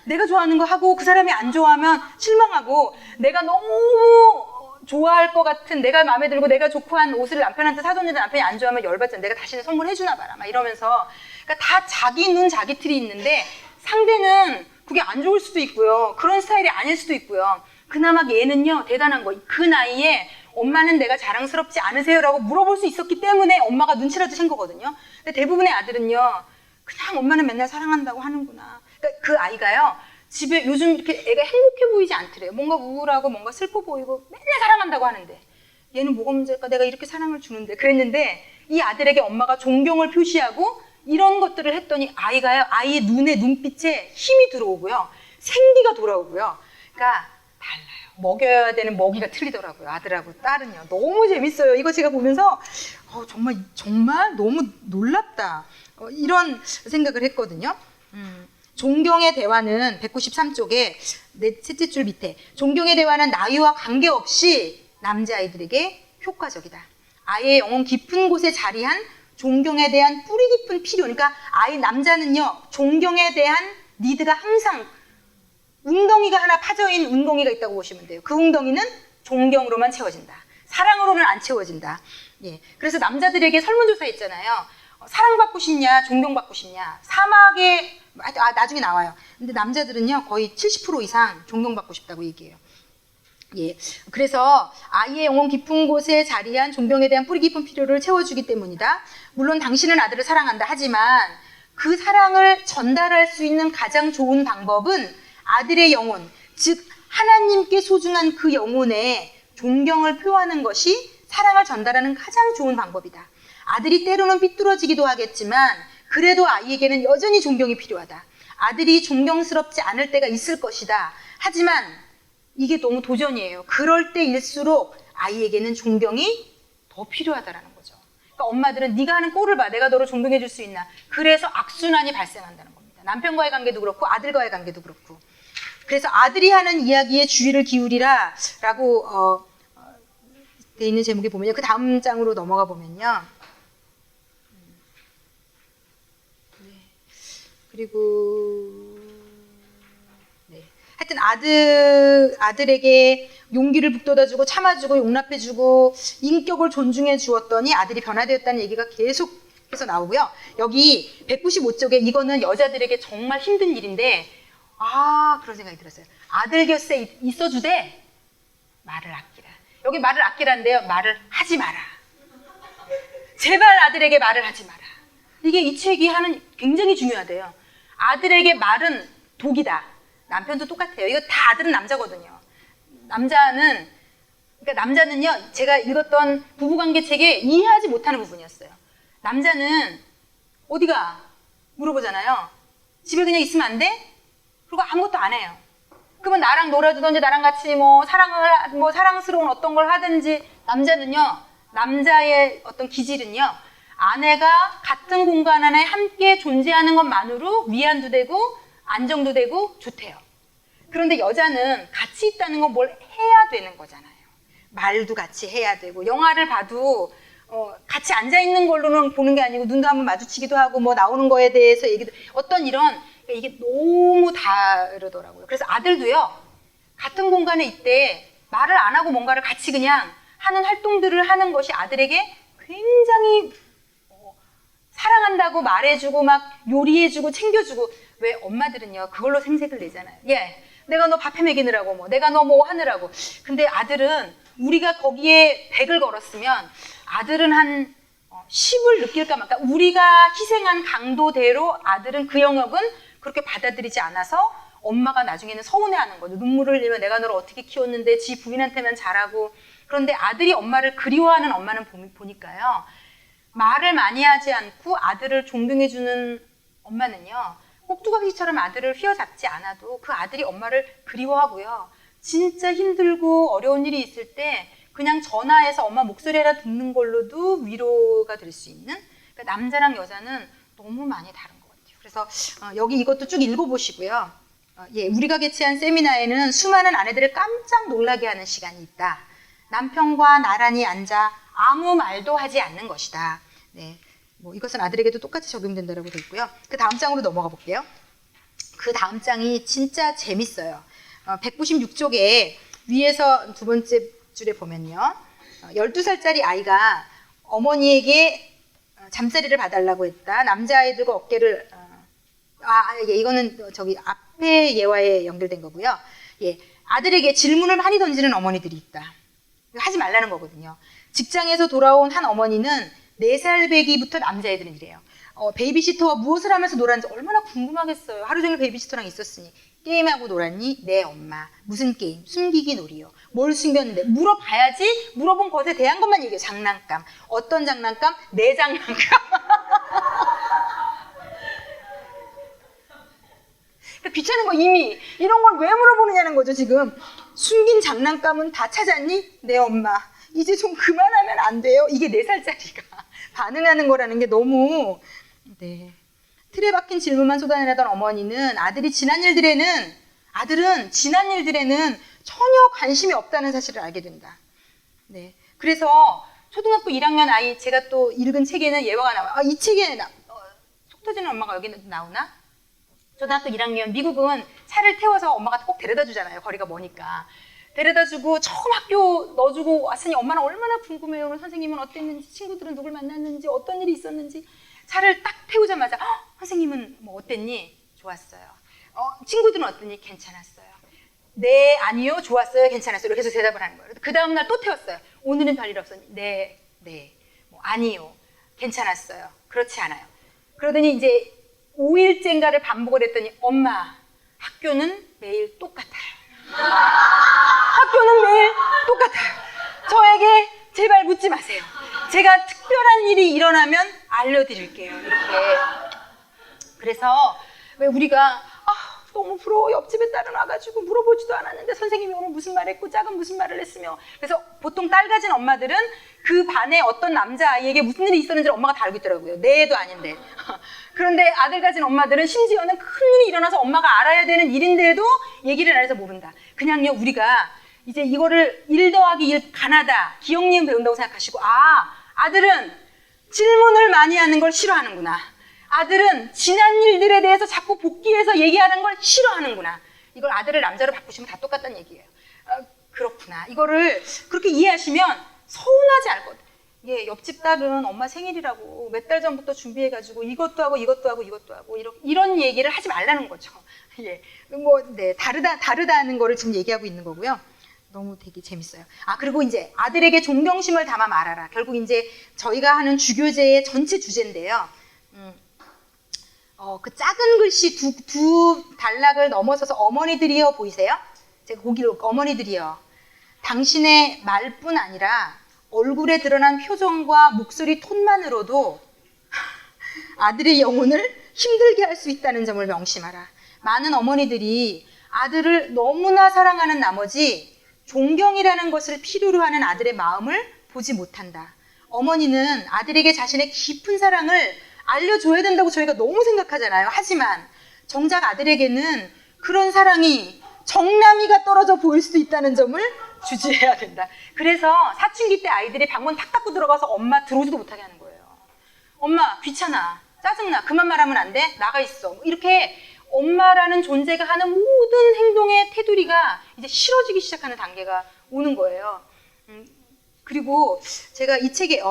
S1: 내가 좋아하는 거 하고 그 사람이 안 좋아하면 실망하고 내가 너무 좋아할 것 같은 내가 마음에 들고 내가 좋고 한 옷을 남편한테 사줬는데 남편이 안 좋아하면 열받잖아. 내가 다시는 선물해주나 봐라. 막 이러면서 그러니까 다 자기 눈 자기 틀이 있는데 상대는 그게 안 좋을 수도 있고요. 그런 스타일이 아닐 수도 있고요. 그나마 얘는요 대단한 거. 그 나이에 엄마는 내가 자랑스럽지 않으세요? 라고 물어볼 수 있었기 때문에 엄마가 눈치라도 챈 거거든요. 근데 대부분의 아들은요 그냥 엄마는 맨날 사랑한다고 하는구나. 그러니까 그 아이가요 집에 요즘 이렇게 애가 행복해 보이지 않더래요. 뭔가 우울하고 뭔가 슬퍼 보이고 맨날 사랑한다고 하는데 얘는 뭐가 문제일까? 내가 이렇게 사랑을 주는데 그랬는데 이 아들에게 엄마가 존경을 표시하고 이런 것들을 했더니 아이가요, 아이의 눈에 눈빛에 힘이 들어오고요. 생기가 돌아오고요. 그러니까 달라요. 먹여야 되는 먹이가 틀리더라고요. 아들하고 딸은요. 너무 재밌어요. 이거 제가 보면서 정말 너무 놀랍다. 이런 생각을 했거든요. 존경의 대화는 193쪽에 셋째 줄 밑에 존경의 대화는 나이와 관계없이 남자아이들에게 효과적이다. 아이의 영혼 깊은 곳에 자리한 존경에 대한 뿌리 깊은 필요. 그러니까 남자는요, 존경에 대한 니드가 항상 웅덩이가 하나 파져있는 웅덩이가 있다고 보시면 돼요. 그 웅덩이는 존경으로만 채워진다. 사랑으로는 안 채워진다. 예. 그래서 남자들에게 설문조사 있잖아요. 사랑받고 싶냐, 존경받고 싶냐. 사막에, 나중에 나와요. 근데 남자들은요, 거의 70% 이상 존경받고 싶다고 얘기해요. 예. 그래서 아이의 영혼 깊은 곳에 자리한 존경에 대한 뿌리 깊은 필요를 채워주기 때문이다. 물론 당신은 아들을 사랑한다. 하지만 그 사랑을 전달할 수 있는 가장 좋은 방법은 아들의 영혼, 즉 하나님께 소중한 그 영혼에 존경을 표하는 것이 사랑을 전달하는 가장 좋은 방법이다. 아들이 때로는 삐뚤어지기도 하겠지만 그래도 아이에게는 여전히 존경이 필요하다. 아들이 존경스럽지 않을 때가 있을 것이다. 하지만 이게 너무 도전이에요. 그럴 때일수록 아이에게는 존경이 더 필요하다라는 거죠. 그러니까 엄마들은 네가 하는 꼴을 봐. 내가 너를 존경해 줄 수 있나. 그래서 악순환이 발생한다는 겁니다. 남편과의 관계도 그렇고 아들과의 관계도 그렇고. 그래서 아들이 하는 이야기에 주의를 기울이라 라고 돼 있는 제목에 보면요. 그 다음 장으로 넘어가 보면요. 네. 그리고 네. 하여튼 아들에게 용기를 북돋아주고 참아주고 용납해주고 인격을 존중해 주었더니 아들이 변화되었다는 얘기가 계속해서 나오고요. 여기 195쪽에 이거는 여자들에게 정말 힘든 일인데 그런 생각이 들었어요. 아들 곁에 있어주되 말을 아끼라. 여기 말을 아끼라는데요. 말을 하지 마라. 제발 아들에게 말을 하지 마라. 이게 이 책이 하는 굉장히 중요하대요. 아들에게 말은 독이다. 남편도 똑같아요. 이거 다 아들은 남자거든요. 남자는요, 제가 읽었던 부부관계 책에 이해하지 못하는 부분이었어요. 남자는 어디가? 물어보잖아요. 집에 그냥 있으면 안 돼? 그리고 아무것도 안 해요. 그러면 나랑 놀아주든지 나랑 같이 사랑스러운 어떤 걸 하든지. 남자는요, 남자의 어떤 기질은요, 아내가 같은 공간 안에 함께 존재하는 것만으로 위안도 되고 안정도 되고 좋대요. 그런데 여자는 같이 있다는 건 뭘 해야 되는 거잖아요. 말도 같이 해야 되고 영화를 봐도 같이 앉아있는 걸로는 보는 게 아니고 눈도 한번 마주치기도 하고 나오는 거에 대해서 얘기도 어떤 이런 이게 너무 다르더라고요. 그래서 아들도요, 같은 공간에 있대 말을 안 하고 뭔가를 같이 그냥 하는 활동들을 하는 것이 아들에게 굉장히 사랑한다고 말해주고 막 요리해주고 챙겨주고. 왜 엄마들은요 그걸로 생색을 내잖아요. 예, 내가 너 밥해 먹이느라고 내가 너 뭐 하느라고. 근데 아들은 우리가 거기에 100을 걸었으면 아들은 한 10을 느낄까 말까. 우리가 희생한 강도대로 아들은 그 영역은 그렇게 받아들이지 않아서 엄마가 나중에는 서운해하는 거죠. 눈물을 흘리면 내가 너를 어떻게 키웠는데 지 부인한테만 잘하고. 그런데 아들이 엄마를 그리워하는 엄마는 보니까요, 말을 많이 하지 않고 아들을 존경해주는 엄마는요, 꼭두각시처럼 아들을 휘어잡지 않아도 그 아들이 엄마를 그리워하고요, 진짜 힘들고 어려운 일이 있을 때 그냥 전화해서 엄마 목소리 하나 듣는 걸로도 위로가 될 수 있는. 그러니까 남자랑 여자는 너무 많이 다른 것 같아요. 그래서 여기 이것도 쭉 읽어보시고요. 우리가 개최한 세미나에는 수많은 아내들을 깜짝 놀라게 하는 시간이 있다. 남편과 나란히 앉아 아무 말도 하지 않는 것이다. 네, 이것은 아들에게도 똑같이 적용된다고 되어 있고요. 그 다음 장으로 넘어가 볼게요. 그 다음 장이 진짜 재밌어요. 196쪽에 위에서 두 번째 줄에 보면요, 12살짜리 아이가 어머니에게 잠자리를 봐달라고 했다. 남자아이들과 어깨를 이거는 저기 앞에 예와에 연결된 거고요. 아들에게 질문을 많이 던지는 어머니들이 있다. 하지 말라는 거거든요. 직장에서 돌아온 한 어머니는 4살 배기부터 남자애들은 이래요. 베이비시터와 무엇을 하면서 놀았는지 얼마나 궁금하겠어요. 하루 종일 베이비시터랑 있었으니. 게임하고 놀았니? 네, 엄마. 무슨 게임? 숨기기 놀이요. 뭘 숨겼는데? 물어봐야지. 물어본 것에 대한 것만 얘기해요. 장난감. 어떤 장난감? 내 장난감. 그러니까 귀찮은 거 이미. 이런 걸 왜 물어보느냐는 거죠, 지금. 숨긴 장난감은 다 찾았니? 네, 엄마. 이제 좀 그만하면 안 돼요? 이게 4살짜리가 반응하는 거라는 게 너무, 네. 틀에 박힌 질문만 쏟아내던 어머니는 아들은 지난 일들에는 전혀 관심이 없다는 사실을 알게 된다. 네. 그래서 초등학교 1학년 아이, 제가 또 읽은 책에는 예화가 나와요. 이 책에 속 터지는 엄마가 여기 나오나? 초등학교 1학년, 미국은 차를 태워서 엄마가 꼭 데려다 주잖아요. 거리가 머니까. 데려다 주고 처음 학교 넣어주고 왔으니 엄마는 얼마나 궁금해요. 선생님은 어땠는지, 친구들은 누굴 만났는지, 어떤 일이 있었는지. 차를 딱 태우자마자 선생님은 뭐 어땠니? 좋았어요. 친구들은 어땠니? 괜찮았어요. 네, 아니요, 좋았어요, 괜찮았어요. 이렇게 해서 대답을 하는 거예요. 그 다음날 또 태웠어요. 오늘은 별일 없었니? 네, 뭐 아니요, 괜찮았어요. 그렇지 않아요. 그러더니 이제 5일째인가를 반복을 했더니 엄마, 학교는 매일 똑같아요. 학교는 매일 똑같아요. 저에게 제발 묻지 마세요. 제가 특별한 일이 일어나면 알려드릴게요. 이렇게. 그래서 왜 우리가 너무 부러워. 옆집에 딸은 와가지고 물어보지도 않았는데 선생님이 오늘 무슨 말 했고 짝은 무슨 말을 했으며. 그래서 보통 딸 가진 엄마들은 그 반에 어떤 남자아이에게 무슨 일이 있었는지를 엄마가 다 알고 있더라고요. 내 애도 아닌데. 그런데 아들 가진 엄마들은 심지어는 큰일이 일어나서 엄마가 알아야 되는 일인데도 얘기를 안 해서 모른다. 그냥요, 우리가 이제 이거를 1 더하기 1 가나다, 기억 니은 배운다고 생각하시고, 아들은 질문을 많이 하는 걸 싫어하는구나. 아들은 지난 일들에 대해서 자꾸 복귀해서 얘기하는 걸 싫어하는구나. 이걸 아들을 남자로 바꾸시면 다 똑같다는 얘기예요. 그렇구나. 이거를 그렇게 이해하시면 서운하지 않을 것 같아요. 예, 옆집 딸은 엄마 생일이라고 몇 달 전부터 준비해가지고 이것도 하고 이런 얘기를 하지 말라는 거죠. 예, 네, 다르다는 거를 지금 얘기하고 있는 거고요. 너무 되게 재밌어요. 그리고 이제 아들에게 존경심을 담아 말하라. 결국 이제 저희가 하는 주교제의 전체 주제인데요. 그 작은 글씨 두 단락을 넘어서서 어머니들이여 보이세요? 제가 거기로 어머니들이여. 당신의 말뿐 아니라 얼굴에 드러난 표정과 목소리 톤만으로도 아들의 영혼을 힘들게 할 수 있다는 점을 명심하라. 많은 어머니들이 아들을 너무나 사랑하는 나머지 존경이라는 것을 필요로 하는 아들의 마음을 보지 못한다. 어머니는 아들에게 자신의 깊은 사랑을 알려줘야 된다고 저희가 너무 생각하잖아요. 하지만 정작 아들에게는 그런 사랑이 정남이가 떨어져 보일 수도 있다는 점을 주지해야 된다. 그래서 사춘기 때 아이들이 방문 탁 닫고 들어가서 엄마 들어오지도 못하게 하는 거예요. 엄마 귀찮아, 짜증나, 그만 말하면 안 돼? 나가 있어. 이렇게 엄마라는 존재가 하는 모든 행동의 테두리가 이제 싫어지기 시작하는 단계가 오는 거예요. 그리고 제가 이 책에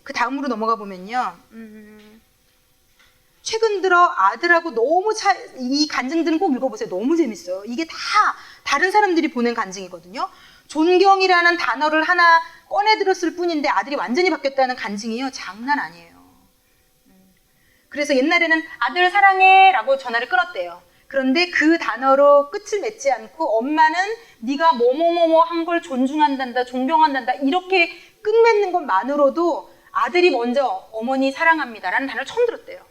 S1: 그 다음으로 넘어가 보면요. 최근 들어 아들하고 너무 이 간증들은 꼭 읽어보세요. 너무 재밌어요. 이게 다 다른 사람들이 보낸 간증이거든요. 존경이라는 단어를 하나 꺼내 들었을 뿐인데 아들이 완전히 바뀌었다는 간증이요. 장난 아니에요. 그래서 옛날에는 아들 사랑해 라고 전화를 끊었대요. 그런데 그 단어로 끝을 맺지 않고 엄마는 네가 뭐뭐뭐뭐 한 걸 존중한단다, 존경한단다 이렇게 끝맺는 것만으로도 아들이 먼저 어머니 사랑합니다 라는 단어를 처음 들었대요.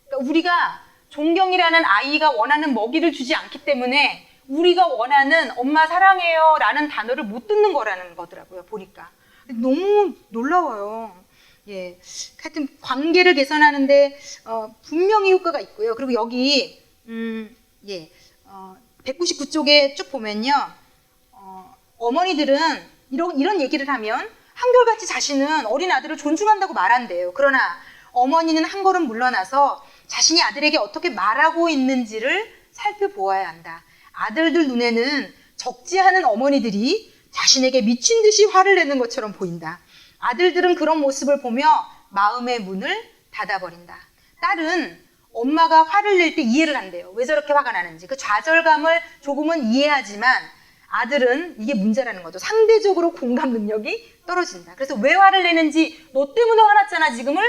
S1: 그러니까 우리가 존경이라는 아이가 원하는 먹이를 주지 않기 때문에 우리가 원하는 엄마 사랑해요 라는 단어를 못 듣는 거라는 거더라고요. 보니까 너무 놀라워요. 예, 하여튼 관계를 개선하는데 분명히 효과가 있고요. 그리고 여기 199쪽에 쭉 보면요, 어머니들은 이런 얘기를 하면 한결같이 자신은 어린 아들을 존중한다고 말한대요. 그러나 어머니는 한 걸음 물러나서 자신이 아들에게 어떻게 말하고 있는지를 살펴보아야 한다. 아들들 눈에는 적지 않은 어머니들이 자신에게 미친 듯이 화를 내는 것처럼 보인다. 아들들은 그런 모습을 보며 마음의 문을 닫아버린다. 딸은 엄마가 화를 낼 때 이해를 한대요. 왜 저렇게 화가 나는지. 그 좌절감을 조금은 이해하지만 아들은 이게 문제라는 거죠. 상대적으로 공감 능력이 떨어진다. 그래서 왜 화를 내는지, 너 때문에 화났잖아 지금을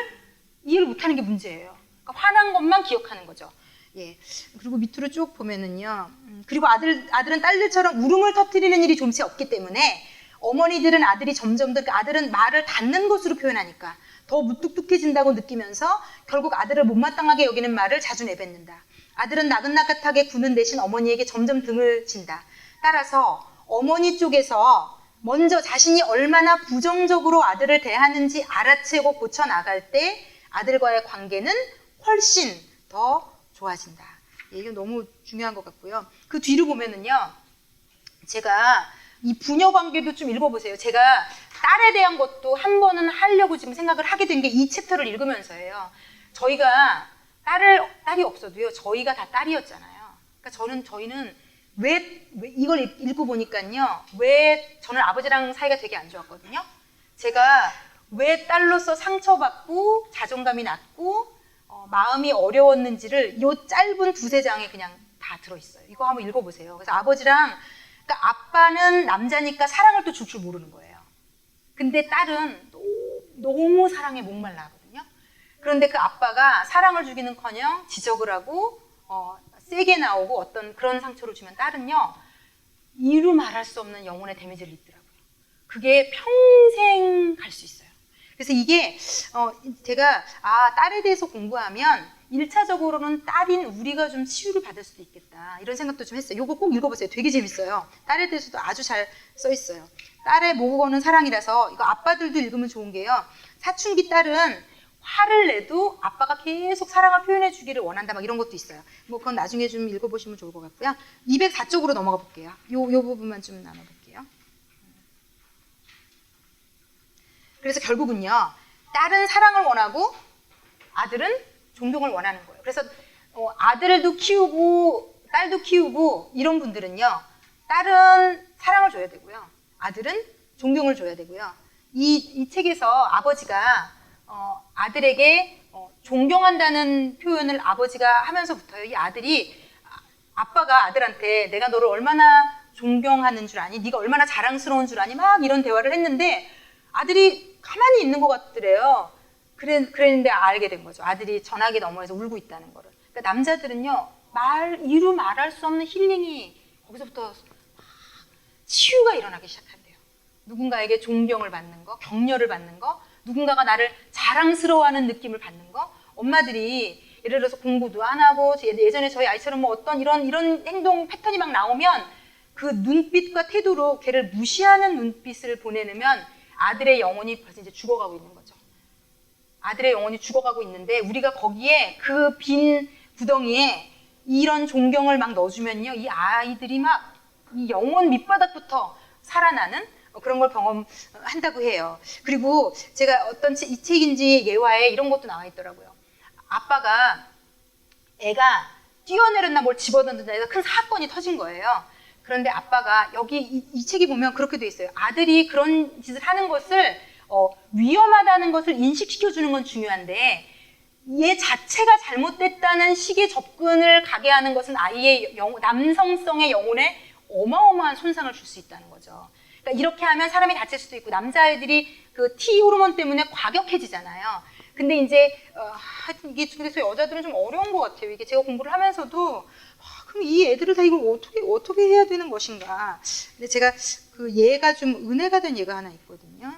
S1: 이해를 못하는 게 문제예요. 그러니까 화난 것만 기억하는 거죠. 예. 그리고 밑으로 쭉 보면은요. 그리고 아들은 딸들처럼 울음을 터뜨리는 일이 좀치 없기 때문에 어머니들은 아들이 점점 더, 아들은 말을 닫는 것으로 표현하니까 더 무뚝뚝해진다고 느끼면서 결국 아들을 못마땅하게 여기는 말을 자주 내뱉는다. 아들은 나긋나긋하게 구는 대신 어머니에게 점점 등을 진다. 따라서 어머니 쪽에서 먼저 자신이 얼마나 부정적으로 아들을 대하는지 알아채고 고쳐나갈 때 아들과의 관계는 훨씬 더 좋아진다. 이게 너무 중요한 것 같고요. 그 뒤로 보면은요, 제가 이 부녀 관계도 좀 읽어보세요. 제가 딸에 대한 것도 한 번은 하려고 지금 생각을 하게 된 게 이 챕터를 읽으면서예요. 저희가 딸이 없어도요, 저희가 다 딸이었잖아요. 그러니까 저희는 왜 이걸 읽고 보니까요, 왜 저는 아버지랑 사이가 되게 안 좋았거든요. 제가 왜 딸로서 상처받고 자존감이 낮고 마음이 어려웠는지를 이 짧은 두세 장에 그냥 다 들어있어요. 이거 한번 읽어보세요. 그래서 아버지랑, 그러니까 아빠는 남자니까 사랑을 또 줄 줄 모르는 거예요. 근데 딸은 너무 사랑에 목말라 하거든요. 그런데 그 아빠가 사랑을 주기는커녕 지적을 하고 세게 나오고 어떤 그런 상처를 주면 딸은요, 이루 말할 수 없는 영혼의 데미지를 입더라고요. 그게 평생 갈 수 있어요. 그래서 이게 제가 딸에 대해서 공부하면 1차적으로는 딸인 우리가 좀 치유를 받을 수도 있겠다, 이런 생각도 좀 했어요. 이거 꼭 읽어보세요. 되게 재밌어요. 딸에 대해서도 아주 잘 써 있어요. 딸의 모국어는 사랑이라서 이거 아빠들도 읽으면 좋은 게요, 사춘기 딸은 화를 내도 아빠가 계속 사랑을 표현해 주기를 원한다, 막 이런 것도 있어요. 뭐 그건 나중에 좀 읽어보시면 좋을 것 같고요. 204쪽으로 넘어가 볼게요. 요 부분만 좀 나눠볼게요. 그래서 결국은요, 딸은 사랑을 원하고 아들은 존경을 원하는 거예요. 그래서 아들도 키우고 딸도 키우고 이런 분들은요, 딸은 사랑을 줘야 되고요, 아들은 존경을 줘야 되고요. 이 책에서 아버지가 아들에게 존경한다는 표현을 아버지가 하면서부터요, 이 아들이, 아빠가 아들한테 내가 너를 얼마나 존경하는 줄 아니? 네가 얼마나 자랑스러운 줄 아니? 막 이런 대화를 했는데 아들이 가만히 있는 것 같더래요. 그랬는데 알게 된 거죠. 아들이 전화기 너머에서 울고 있다는 거를. 그러니까 남자들은요, 이루 말할 수 없는 힐링이 거기서부터 치유가 일어나기 시작한대요. 누군가에게 존경을 받는 거, 격려를 받는 거, 누군가가 나를 자랑스러워하는 느낌을 받는 거. 엄마들이 예를 들어서 공부도 안 하고 예전에 저희 아이처럼 뭐 어떤 이런 행동 패턴이 막 나오면 그 눈빛과 태도로 걔를 무시하는 눈빛을 보내면 아들의 영혼이 벌써 이제 죽어가고 있는 거죠. 아들의 영혼이 죽어가고 있는데 우리가 거기에 그 빈 구덩이에 이런 존경을 막 넣어주면요, 이 아이들이 막 이 영혼 밑바닥부터 살아나는 그런 걸 경험한다고 해요. 그리고 제가 어떤 이 책인지 예화에 이런 것도 나와 있더라고요. 아빠가 애가 뛰어내렸나 뭘 집어던졌나 해서 큰 사건이 터진 거예요. 그런데 아빠가 여기 이 책이 보면 그렇게 돼 있어요. 아들이 그런 짓을 하는 것을 위험하다는 것을 인식시켜주는 건 중요한데 얘 자체가 잘못됐다는 식의 접근을 가게 하는 것은 아이의 남성성의 영혼에 어마어마한 손상을 줄 수 있다는 거죠. 그러니까 이렇게 하면 사람이 다칠 수도 있고, 남자애들이 그 T 호르몬 때문에 과격해지잖아요. 근데 이제 하여튼 이게 그래서 여자들은 좀 어려운 것 같아요. 이게 제가 공부를 하면서도 그럼 이 애들을 다 이걸 어떻게 해야 되는 것인가. 근데 제가 그 예가 좀 은혜가 된 예가 하나 있거든요.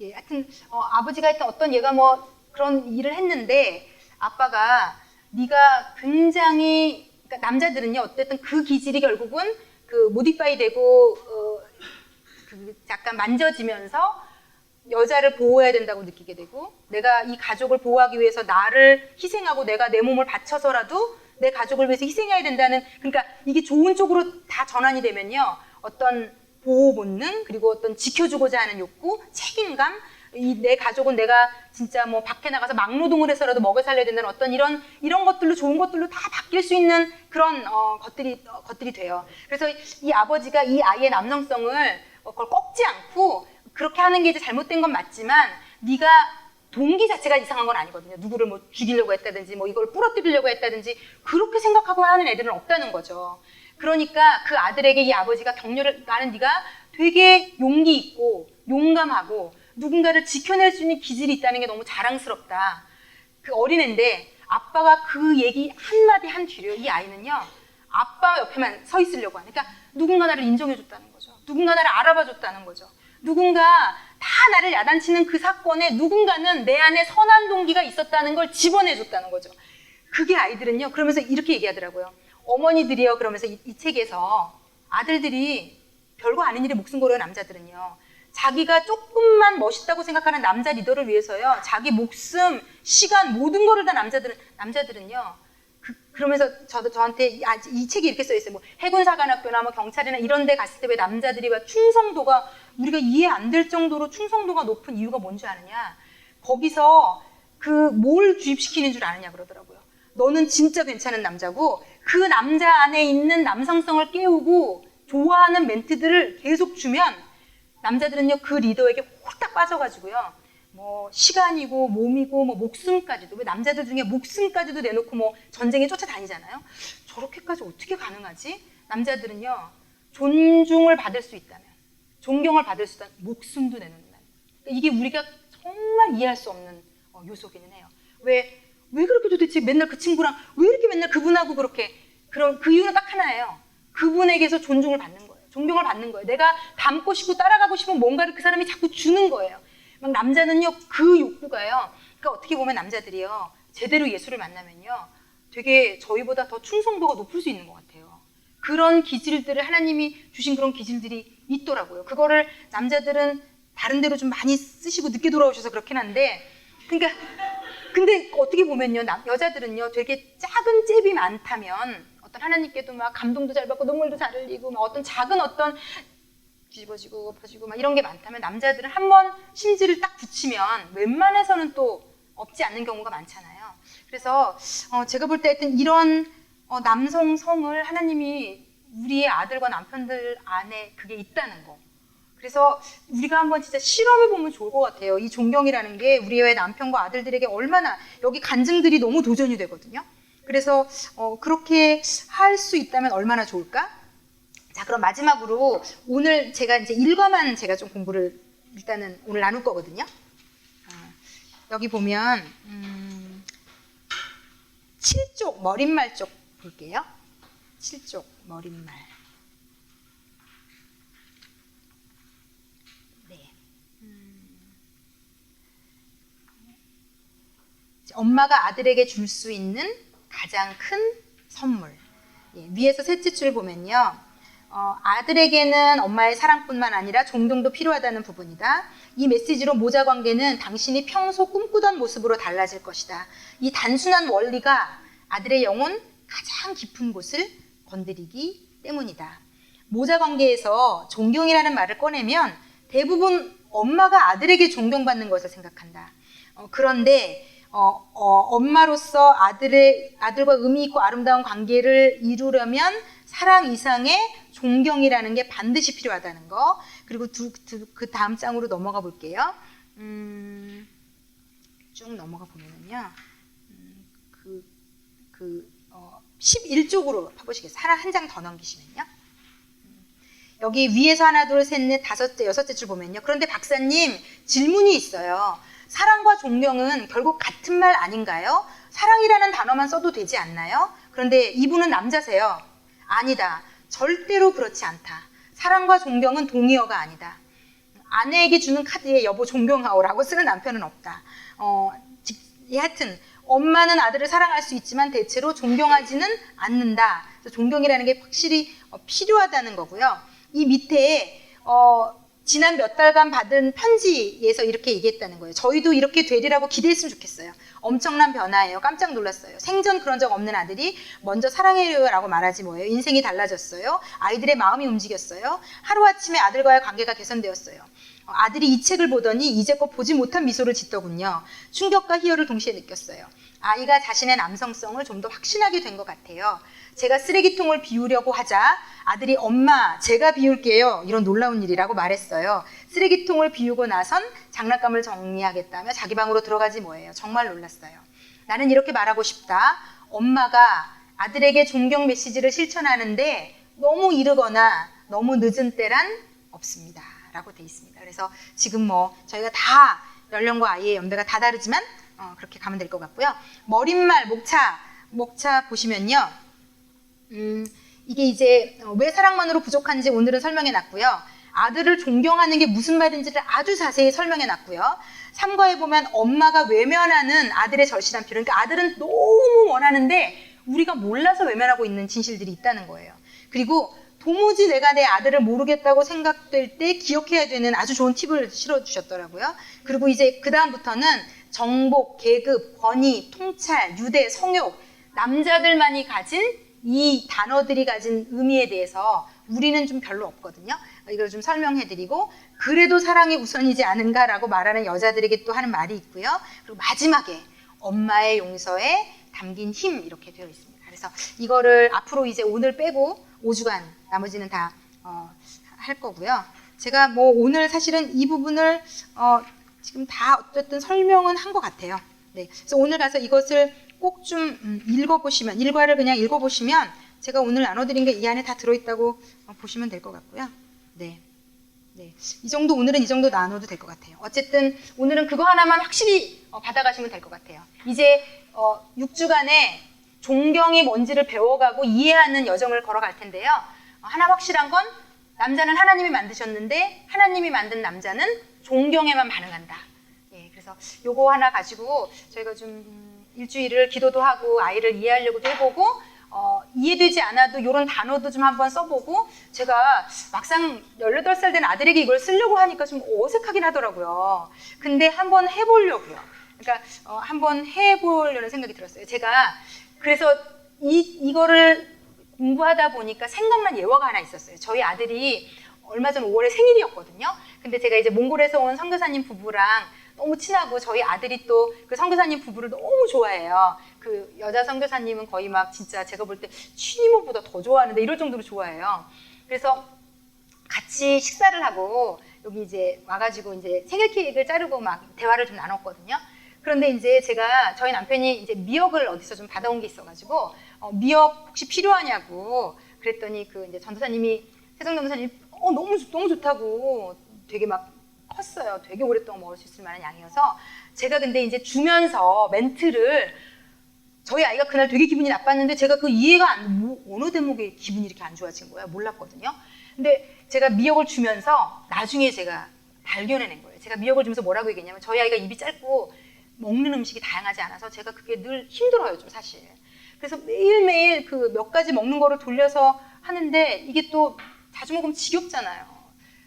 S1: 예, 하여튼 아버지가 했던 어떤 얘가 뭐 그런 일을 했는데 아빠가 네가 굉장히, 그러니까 남자들은요 어쨌든 그 기질이 결국은 그 모디파이 되고 그 약간 만져지면서 여자를 보호해야 된다고 느끼게 되고, 내가 이 가족을 보호하기 위해서 나를 희생하고 내가 내 몸을 바쳐서라도 내 가족을 위해서 희생해야 된다는, 그러니까 이게 좋은 쪽으로 다 전환이 되면요, 어떤 보호 본능, 그리고 어떤 지켜주고자 하는 욕구, 책임감, 내 가족은 내가 진짜 뭐 밖에 나가서 막노동을 해서라도 먹여 살려야 된다는 어떤 이런 것들로, 좋은 것들로 다 바뀔 수 있는 그런 것들이 돼요. 그래서 이 아버지가 이 아이의 남성성을 그걸 꺾지 않고 그렇게 하는 게 이제 잘못된 건 맞지만, 네가 동기 자체가 이상한 건 아니거든요. 누구를 뭐 죽이려고 했다든지 뭐 이걸 부러뜨리려고 했다든지 그렇게 생각하고 하는 애들은 없다는 거죠. 그러니까 그 아들에게 이 아버지가 격려를, 나는 네가 되게 용기 있고 용감하고 누군가를 지켜낼 수 있는 기질이 있다는 게 너무 자랑스럽다. 그 어린애인데 아빠가 그 얘기 한마디 한 뒤로 이 아이는요, 아빠 옆에만 서 있으려고 하니까 누군가 나를 인정해줬다는 거죠. 누군가 나를 알아봐줬다는 거죠. 누군가 다 나를 야단치는 그 사건에 누군가는 내 안에 선한 동기가 있었다는 걸 집어내줬다는 거죠. 그게 아이들은요, 그러면서 이렇게 얘기하더라고요. 어머니들이요, 그러면서 이 책에서 아들들이 별거 아닌 일에 목숨 걸어요. 남자들은요, 자기가 조금만 멋있다고 생각하는 남자 리더를 위해서요, 자기 목숨, 시간, 모든 거를 다 남자들은요, 그러면서 저한테 이 책이 이렇게 써있어요. 뭐 해군사관학교나 뭐 경찰이나 이런 데 갔을 때 왜 남자들이 막 충성도가, 우리가 이해 안 될 정도로 충성도가 높은 이유가 뭔지 아느냐, 거기서 그 뭘 주입시키는 줄 아느냐 그러더라고요. 너는 진짜 괜찮은 남자고 그 남자 안에 있는 남성성을 깨우고 좋아하는 멘트들을 계속 주면 남자들은요, 그 리더에게 홀딱 빠져가지고요, 뭐 시간이고 몸이고 뭐 목숨까지도, 왜 남자들 중에 목숨까지도 내놓고 뭐 전쟁에 쫓아다니잖아요. 저렇게까지 어떻게 가능하지? 남자들은요, 존중을 받을 수 있다면, 존경을 받을 수 있다면 목숨도 내놓는다. 이게 우리가 정말 이해할 수 없는 요소기는 해요. 왜 그렇게 도대체 맨날 그 친구랑 왜 이렇게 맨날 그분하고 그렇게, 그런 그 이유는 딱 하나예요. 그분에게서 존중을 받는 거예요. 존경을 받는 거예요. 내가 닮고 싶고 따라가고 싶은 뭔가를 그 사람이 자꾸 주는 거예요. 막 남자는요, 그 욕구가요, 그러니까 어떻게 보면 남자들이요, 제대로 예수를 만나면요, 되게 저희보다 더 충성도가 높을 수 있는 것 같아요. 그런 기질들을 하나님이 주신 그런 기질들이 있더라고요. 그거를 남자들은 다른 데로 좀 많이 쓰시고 늦게 돌아오셔서 그렇긴 한데, 그러니까 근데 어떻게 보면요, 여자들은요, 되게 작은 잽이 많다면 어떤 하나님께도 막 감동도 잘 받고 눈물도 잘 흘리고 막 어떤 작은 어떤 뒤집어지고 엎어지고 막 이런 게 많다면, 남자들은 한번 심지를 딱 붙이면 웬만해서는 또 없지 않는 경우가 많잖아요. 그래서 제가 볼 때 하여튼 이런 남성성을 하나님이 우리의 아들과 남편들 안에 그게 있다는 거, 그래서 우리가 한번 진짜 실험해 보면 좋을 것 같아요. 이 존경이라는 게 우리의 남편과 아들들에게 얼마나, 여기 간증들이 너무 도전이 되거든요. 그래서 그렇게 할 수 있다면 얼마나 좋을까? 자, 그럼 마지막으로 오늘 제가 이제 일과만 제가 좀 공부를 일단은 오늘 나눌 거거든요. 여기 보면 7쪽 머릿말 쪽 볼게요. 7쪽 머릿말. 네. 엄마가 아들에게 줄 수 있는 가장 큰 선물. 예, 위에서 셋째 줄 보면요, 아들에게는 엄마의 사랑뿐만 아니라 존경도 필요하다는 부분이다. 이 메시지로 모자 관계는 당신이 평소 꿈꾸던 모습으로 달라질 것이다. 이 단순한 원리가 아들의 영혼 가장 깊은 곳을 건드리기 때문이다. 모자 관계에서 존경이라는 말을 꺼내면 대부분 엄마가 아들에게 존경받는 것을 생각한다. 그런데 엄마로서 아들과 의미 있고 아름다운 관계를 이루려면 사랑 이상의 존경이라는 게 반드시 필요하다는 거. 그리고 그 다음 장으로 넘어가 볼게요. 쭉 넘어가 보면요, 11쪽으로 파보시겠어요? 하나 한 장 더 넘기시면요. 여기 위에서 하나, 둘, 셋, 넷, 다섯째, 여섯째 줄 보면요. 그런데 박사님, 질문이 있어요. 사랑과 존경은 결국 같은 말 아닌가요? 사랑이라는 단어만 써도 되지 않나요? 그런데 이분은 남자세요. 아니다. 절대로 그렇지 않다. 사랑과 존경은 동의어가 아니다. 아내에게 주는 카드에 여보 존경하오라고 쓰는 남편은 없다. 하여튼 엄마는 아들을 사랑할 수 있지만 대체로 존경하지는 않는다. 그래서 존경이라는 게 확실히 필요하다는 거고요. 이 밑에 지난 몇 달간 받은 편지에서 이렇게 얘기했다는 거예요. 저희도 이렇게 되리라고 기대했으면 좋겠어요. 엄청난 변화예요. 깜짝 놀랐어요. 생전 그런 적 없는 아들이 먼저 사랑해요 라고 말하지 뭐예요. 인생이 달라졌어요. 아이들의 마음이 움직였어요. 하루아침에 아들과의 관계가 개선되었어요. 아들이 이 책을 보더니 이제껏 보지 못한 미소를 짓더군요. 충격과 희열을 동시에 느꼈어요. 아이가 자신의 남성성을 좀 더 확신하게 된 것 같아요. 제가 쓰레기통을 비우려고 하자 아들이 엄마 제가 비울게요, 이런 놀라운 일이라고 말했어요. 쓰레기통을 비우고 나선 장난감을 정리하겠다며 자기 방으로 들어가지 뭐예요. 정말 놀랐어요. 나는 이렇게 말하고 싶다. 엄마가 아들에게 존경 메시지를 실천하는데 너무 이르거나 너무 늦은 때란 없습니다 라고 돼 있습니다. 그래서 지금 뭐 저희가 다 연령과 아이의 연배가 다 다르지만 그렇게 가면 될 것 같고요. 머릿말, 목차 보시면요. 이게 이제 왜 사랑만으로 부족한지 오늘은 설명해 놨고요. 아들을 존경하는 게 무슨 말인지를 아주 자세히 설명해 놨고요. 3과에 보면 엄마가 외면하는 아들의 절실한 필요. 그러니까 아들은 너무 원하는데 우리가 몰라서 외면하고 있는 진실들이 있다는 거예요. 그리고 도무지 내가 내 아들을 모르겠다고 생각될 때 기억해야 되는 아주 좋은 팁을 실어주셨더라고요. 그리고 이제 그 다음부터는 정복, 계급, 권위, 통찰, 유대, 성욕, 남자들만이 가진 이 단어들이 가진 의미에 대해서 우리는 좀 별로 없거든요. 이걸 좀 설명해드리고, 그래도 사랑이 우선이지 않은가라고 말하는 여자들에게 또 하는 말이 있고요. 그리고 마지막에 엄마의 용서에 담긴 힘, 이렇게 되어 있습니다. 그래서 이거를 앞으로 이제 오늘 빼고 5주간 나머지는 다 할 거고요. 제가 뭐 오늘 사실은 이 부분을 지금 다 어쨌든 설명은 한 것 같아요. 네, 그래서 오늘 가서 이것을 꼭 좀 읽어보시면, 일과를 그냥 읽어보시면 제가 오늘 나눠드린 게 이 안에 다 들어있다고 보시면 될 것 같고요. 네, 이 정도, 오늘은 이 정도 나눠도 될 것 같아요. 어쨌든 오늘은 그거 하나만 확실히 받아가시면 될 것 같아요. 이제 6주간의 존경이 뭔지를 배워가고 이해하는 여정을 걸어갈 텐데요. 하나 확실한 건 남자는 하나님이 만드셨는데 하나님이 만든 남자는 존경에만 반응한다. 예, 그래서 요거 하나 가지고 저희가 좀 일주일을 기도도 하고 아이를 이해하려고도 해보고 이해되지 않아도 이런 단어도 좀 한번 써보고, 제가 막상 18살 된 아들에게 이걸 쓰려고 하니까 좀 어색하긴 하더라고요. 근데 한번 해보려고요. 그러니까 한번 해보려는 생각이 들었어요. 제가 그래서 이거를 공부하다 보니까 생각난 예화가 하나 있었어요. 저희 아들이 얼마 전 5월에 생일이었거든요. 근데 제가 이제 몽골에서 온 선교사님 부부랑 너무 친하고, 저희 아들이 또 그 선교사님 부부를 너무 좋아해요. 그 여자 선교사님은 거의 막 진짜 제가 볼 때 취니모보다 더 좋아하는데 이럴 정도로 좋아해요. 그래서 같이 식사를 하고 여기 이제 와가지고 이제 생일 케이크를 자르고 막 대화를 좀 나눴거든요. 그런데 이제 제가, 저희 남편이 이제 미역을 어디서 좀 받아온 게 있어가지고 미역 혹시 필요하냐고 그랬더니 그 이제 전도사님이, 세정 전도사님이 너무 좋다고 되게 막 컸어요. 되게 오랫동안 먹을 수 있을 만한 양이어서 제가 근데 이제 주면서 멘트를, 저희 아이가 그날 되게 기분이 나빴는데 제가 그 이해가 어느 대목에 기분이 이렇게 안 좋아진 거야 몰랐거든요. 근데 제가 미역을 주면서 나중에 제가 발견해낸 거예요. 제가 미역을 주면서 뭐라고 얘기했냐면, 저희 아이가 입이 짧고 먹는 음식이 다양하지 않아서 제가 그게 늘 힘들어요, 좀 사실. 그래서 매일매일 그 몇 가지 먹는 거를 돌려서 하는데 이게 또 자주 먹으면 지겹잖아요.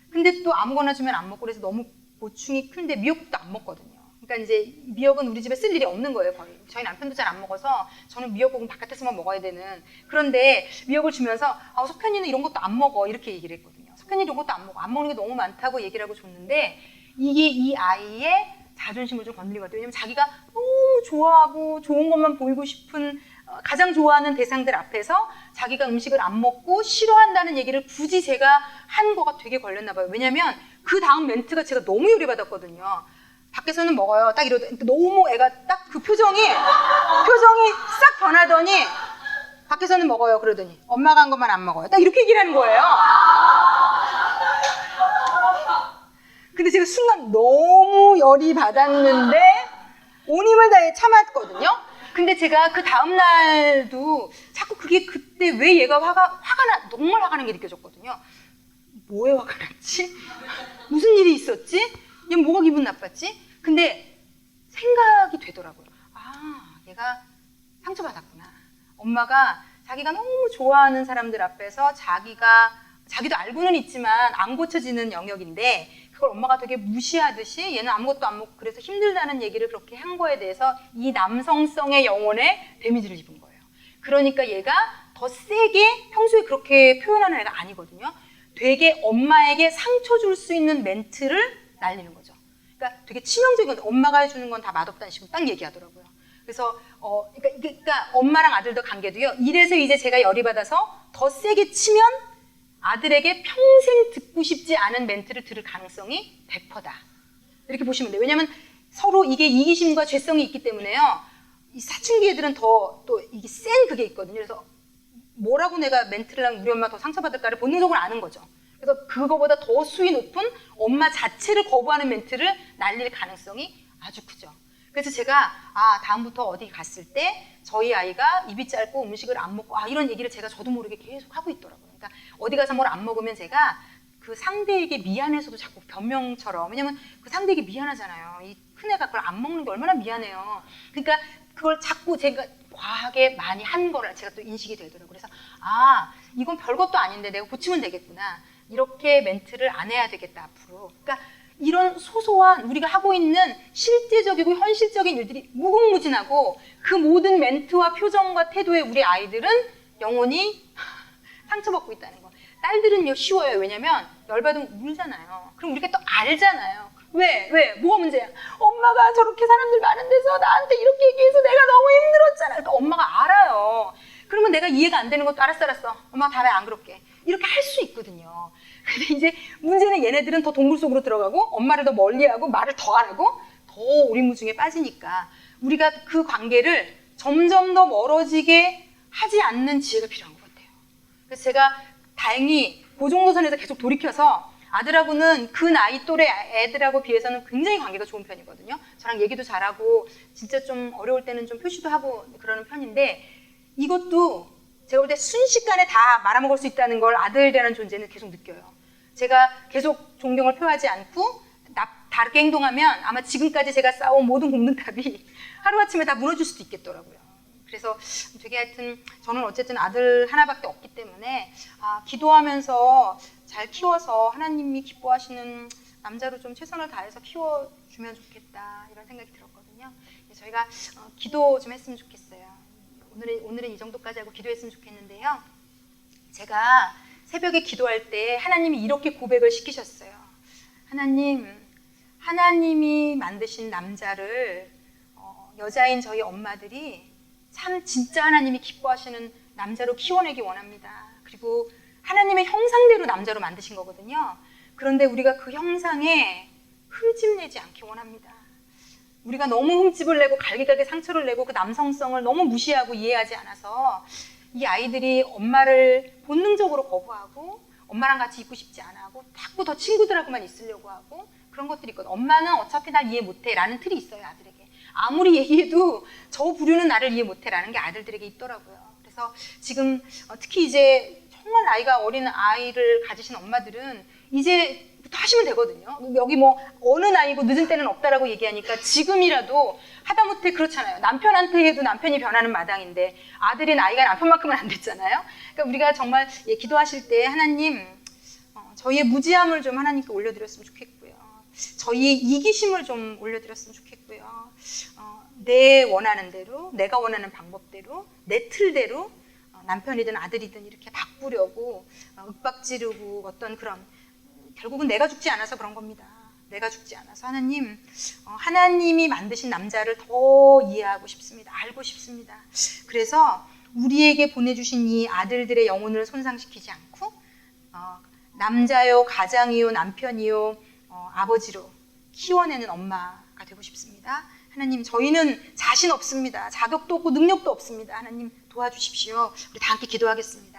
S1: 근데 또 아무거나 주면 안 먹고, 그래서 너무 보충이 큰데 미역국도 안 먹거든요. 그러니까 이제 미역은 우리 집에 쓸 일이 없는 거예요, 거의. 저희 남편도 잘 안 먹어서 저는 미역국은 바깥에서만 먹어야 되는. 그런데 미역을 주면서 석현이는 이런 것도 안 먹어, 이렇게 얘기를 했거든요. 석현이 이런 것도 안 먹어, 안 먹는 게 너무 많다고 얘기를 하고 줬는데, 이게 이 아이의 자존심을 좀 건드린 것 같아요. 왜냐면 자기가 너무 좋아하고 좋은 것만 보이고 싶은, 가장 좋아하는 대상들 앞에서 자기가 음식을 안 먹고 싫어한다는 얘기를 굳이 제가 한 거가 되게 걸렸나 봐요. 왜냐면 그 다음 멘트가 제가 너무 요리받았거든요. 밖에서는 먹어요. 딱 이러더니 너무 애가 딱 그 표정이 싹 변하더니, 밖에서는 먹어요. 그러더니 엄마가 한 것만 안 먹어요. 딱 이렇게 얘기를 하는 거예요. 근데 제가 순간 너무 열이 받았는데 온 힘을 다해 참았거든요. 근데 제가 그 다음날도 자꾸 그게, 그때 왜 얘가 정말 화가 난 게 느껴졌거든요. 뭐에 화가 났지? 무슨 일이 있었지? 얘 뭐가 기분 나빴지? 근데 생각이 되더라고요. 얘가 상처받았구나. 엄마가 자기가 너무 좋아하는 사람들 앞에서 자기도 알고는 있지만 안 고쳐지는 영역인데, 그걸 엄마가 되게 무시하듯이 얘는 아무것도 안 먹고 그래서 힘들다는 얘기를 그렇게 한 거에 대해서 이 남성성의 영혼에 데미지를 입은 거예요. 그러니까 얘가 더 세게, 평소에 그렇게 표현하는 애가 아니거든요. 되게 엄마에게 상처 줄 수 있는 멘트를 날리는 거죠. 그러니까 되게 치명적인 건데, 엄마가 해주는 건 다 맛없다는 식으로 딱 얘기하더라고요. 그래서 그러니까 엄마랑 아들도 관계도요, 이래서 이제 제가 열이 받아서 더 세게 치면 아들에게 평생 듣고 싶지 않은 멘트를 들을 가능성이 100%다. 이렇게 보시면 돼요. 왜냐면 서로 이게 이기심과 죄성이 있기 때문에요. 이 사춘기 애들은 더 또 이게 센 그게 있거든요. 그래서 뭐라고 내가 멘트를 하면 우리 엄마 더 상처받을까를 본능적으로 아는 거죠. 그래서 그거보다 더 수위 높은 엄마 자체를 거부하는 멘트를 날릴 가능성이 아주 크죠. 그래서 제가 다음부터 어디 갔을 때 저희 아이가 입이 짧고 음식을 안 먹고 이런 얘기를 제가 저도 모르게 계속 하고 있더라고요. 그러니까 어디 가서 뭘 안 먹으면 제가 그 상대에게 미안해서도 자꾸 변명처럼, 왜냐면 그 상대에게 미안하잖아요. 이 큰애가 그걸 안 먹는 게 얼마나 미안해요. 그러니까 그걸 자꾸 제가 과하게 많이 한 거를 제가 또 인식이 되더라고요. 그래서 이건 별것도 아닌데 내가 고치면 되겠구나. 이렇게 멘트를 안 해야 되겠다 앞으로. 그러니까 이런 소소한 우리가 하고 있는 실제적이고 현실적인 일들이 무궁무진하고 그 모든 멘트와 표정과 태도에 우리 아이들은 영원히 상처받고 있다는 거. 딸들은요 쉬워요. 왜냐면 열받으면 울잖아요. 그럼 우리가 또 알잖아요. 왜? 뭐가 문제야? 엄마가 저렇게 사람들 많은 데서 나한테 이렇게 얘기해서 내가 너무 힘들었잖아. 그러니까 엄마가 알아요. 그러면 내가 이해가 안 되는 것도 알았어. 엄마 다음에 안 그럴게. 이렇게 할 수 있거든요. 근데 이제 문제는 얘네들은 더 동굴 속으로 들어가고 엄마를 더 멀리하고 말을 더 안 하고 더 오리무중에 빠지니까 우리가 그 관계를 점점 더 멀어지게 하지 않는 지혜가 필요한 것 같아요. 그래서 제가 다행히 그 정도 선에서 계속 돌이켜서 아들하고는 그 나이 또래 애들하고 비해서는 굉장히 관계가 좋은 편이거든요. 저랑 얘기도 잘하고 진짜 좀 어려울 때는 좀 표시도 하고 그러는 편인데, 이것도 제가 볼 때 순식간에 다 말아먹을 수 있다는 걸 아들이라는 존재는 계속 느껴요. 제가 계속 존경을 표하지 않고 다르게 행동하면 아마 지금까지 제가 쌓아온 모든 공든탑이 하루아침에 다 무너질 수도 있겠더라고요. 그래서 되게 하여튼 저는 어쨌든 아들 하나밖에 없기 때문에 기도하면서 잘 키워서 하나님이 기뻐하시는 남자로 좀 최선을 다해서 키워주면 좋겠다 이런 생각이 들었거든요. 저희가 기도 좀 했으면 좋겠어요. 오늘은 이 정도까지 하고 기도했으면 좋겠는데요. 제가 새벽에 기도할 때 하나님이 이렇게 고백을 시키셨어요. 하나님이 만드신 남자를 여자인 저희 엄마들이 참 진짜 하나님이 기뻐하시는 남자로 키워내기 원합니다. 그리고 하나님의 형상대로 남자로 만드신 거거든요. 그런데 우리가 그 형상에 흠집 내지 않기 원합니다. 우리가 너무 흠집을 내고 갈기갈기 상처를 내고 그 남성성을 너무 무시하고 이해하지 않아서 이 아이들이 엄마를 본능적으로 거부하고 엄마랑 같이 있고 싶지 않아 하고 자꾸 더 친구들하고만 있으려고 하고 그런 것들이 있거든요. 엄마는 어차피 날 이해 못해 라는 틀이 있어요, 아들에게. 아무리 얘기해도 저 부류는 나를 이해 못해 라는 게 아들들에게 있더라고요. 그래서 지금 특히 이제 정말 나이가 어린 아이를 가지신 엄마들은 이제부터 하시면 되거든요. 여기 뭐 어느 나이고 늦은 때는 없다라고 얘기하니까 지금이라도 하다못해 그렇잖아요. 남편한테 해도 남편이 변하는 마당인데 아들의 나이가 남편만큼은 안 됐잖아요. 그러니까 우리가 정말 기도하실 때 하나님 저희의 무지함을 좀 하나님께 올려드렸으면 좋겠고요. 저희의 이기심을 좀 올려드렸으면 좋겠고요. 내 원하는 대로, 내가 원하는 방법대로, 내 틀대로 남편이든 아들이든 이렇게 바꾸려고 윽박지르고 어떤 그런, 결국은 내가 죽지 않아서 그런 겁니다. 내가 죽지 않아서 하나님이 만드신 남자를 더 이해하고 싶습니다. 알고 싶습니다. 그래서 우리에게 보내주신 이 아들들의 영혼을 손상시키지 않고 남자요, 가장이요, 남편이요, 아버지로 키워내는 엄마가 되고 싶습니다. 하나님, 저희는 자신 없습니다. 자격도 없고 능력도 없습니다. 하나님 도와주십시오. 우리 다 함께 기도하겠습니다.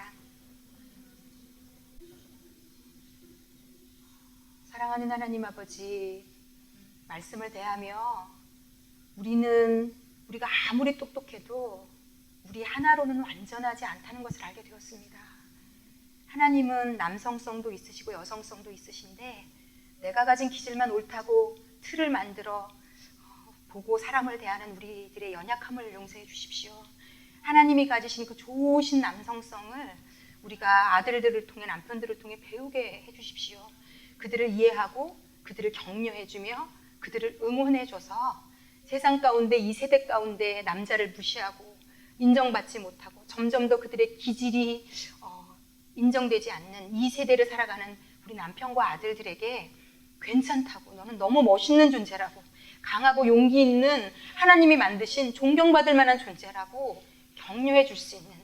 S1: 사랑하는 하나님 아버지, 말씀을 대하며 우리가 아무리 똑똑해도 우리 하나로는 완전하지 않다는 것을 알게 되었습니다. 하나님은 남성성도 있으시고 여성성도 있으신데 내가 가진 기질만 옳다고 틀을 만들어 보고 사람을 대하는 우리들의 연약함을 용서해 주십시오. 하나님이 가지신 그 좋으신 남성성을 우리가 아들들을 통해 남편들을 통해 배우게 해 주십시오. 그들을 이해하고 그들을 격려해주며 그들을 응원해줘서 세상 가운데 이 세대 가운데 남자를 무시하고 인정받지 못하고 점점 더 그들의 기질이 인정되지 않는 이 세대를 살아가는 우리 남편과 아들들에게 괜찮다고, 너는 너무 멋있는 존재라고, 강하고 용기 있는 하나님이 만드신 존경받을 만한 존재라고 격려해 줄 수 있는,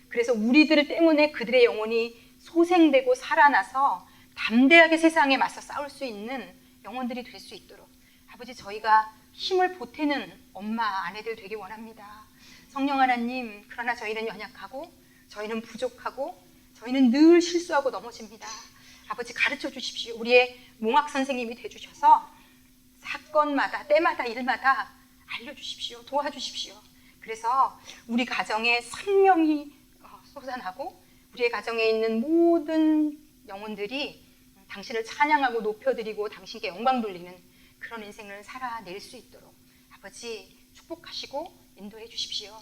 S1: 그래서 우리들 때문에 그들의 영혼이 소생되고 살아나서 담대하게 세상에 맞서 싸울 수 있는 영혼들이 될 수 있도록 아버지, 저희가 힘을 보태는 엄마, 아내들 되기 원합니다. 성령 하나님, 그러나 저희는 연약하고 저희는 부족하고 저희는 늘 실수하고 넘어집니다. 아버지, 가르쳐 주십시오. 우리의 몽학 선생님이 되주셔서 사건마다 때마다 일마다 알려주십시오. 도와주십시오. 그래서 우리 가정에 생명이 솟아나고 우리의 가정에 있는 모든 영혼들이 당신을 찬양하고 높여드리고 당신께 영광 돌리는 그런 인생을 살아낼 수 있도록 아버지 축복하시고 인도해 주십시오.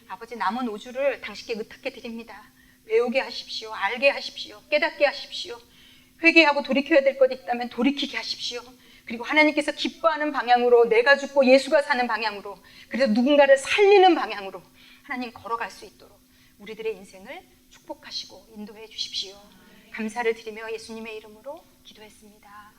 S1: 아버지 남은 5주를 당신께 의탁해 드립니다. 배우게 하십시오. 알게 하십시오. 깨닫게 하십시오. 회개하고 돌이켜야 될 것 있다면 돌이키게 하십시오. 그리고 하나님께서 기뻐하는 방향으로, 내가 죽고 예수가 사는 방향으로, 그래서 누군가를 살리는 방향으로 하나님 걸어갈 수 있도록 우리들의 인생을 축복하시고 인도해 주십시오. 감사를 드리며 예수님의 이름으로 기도했습니다.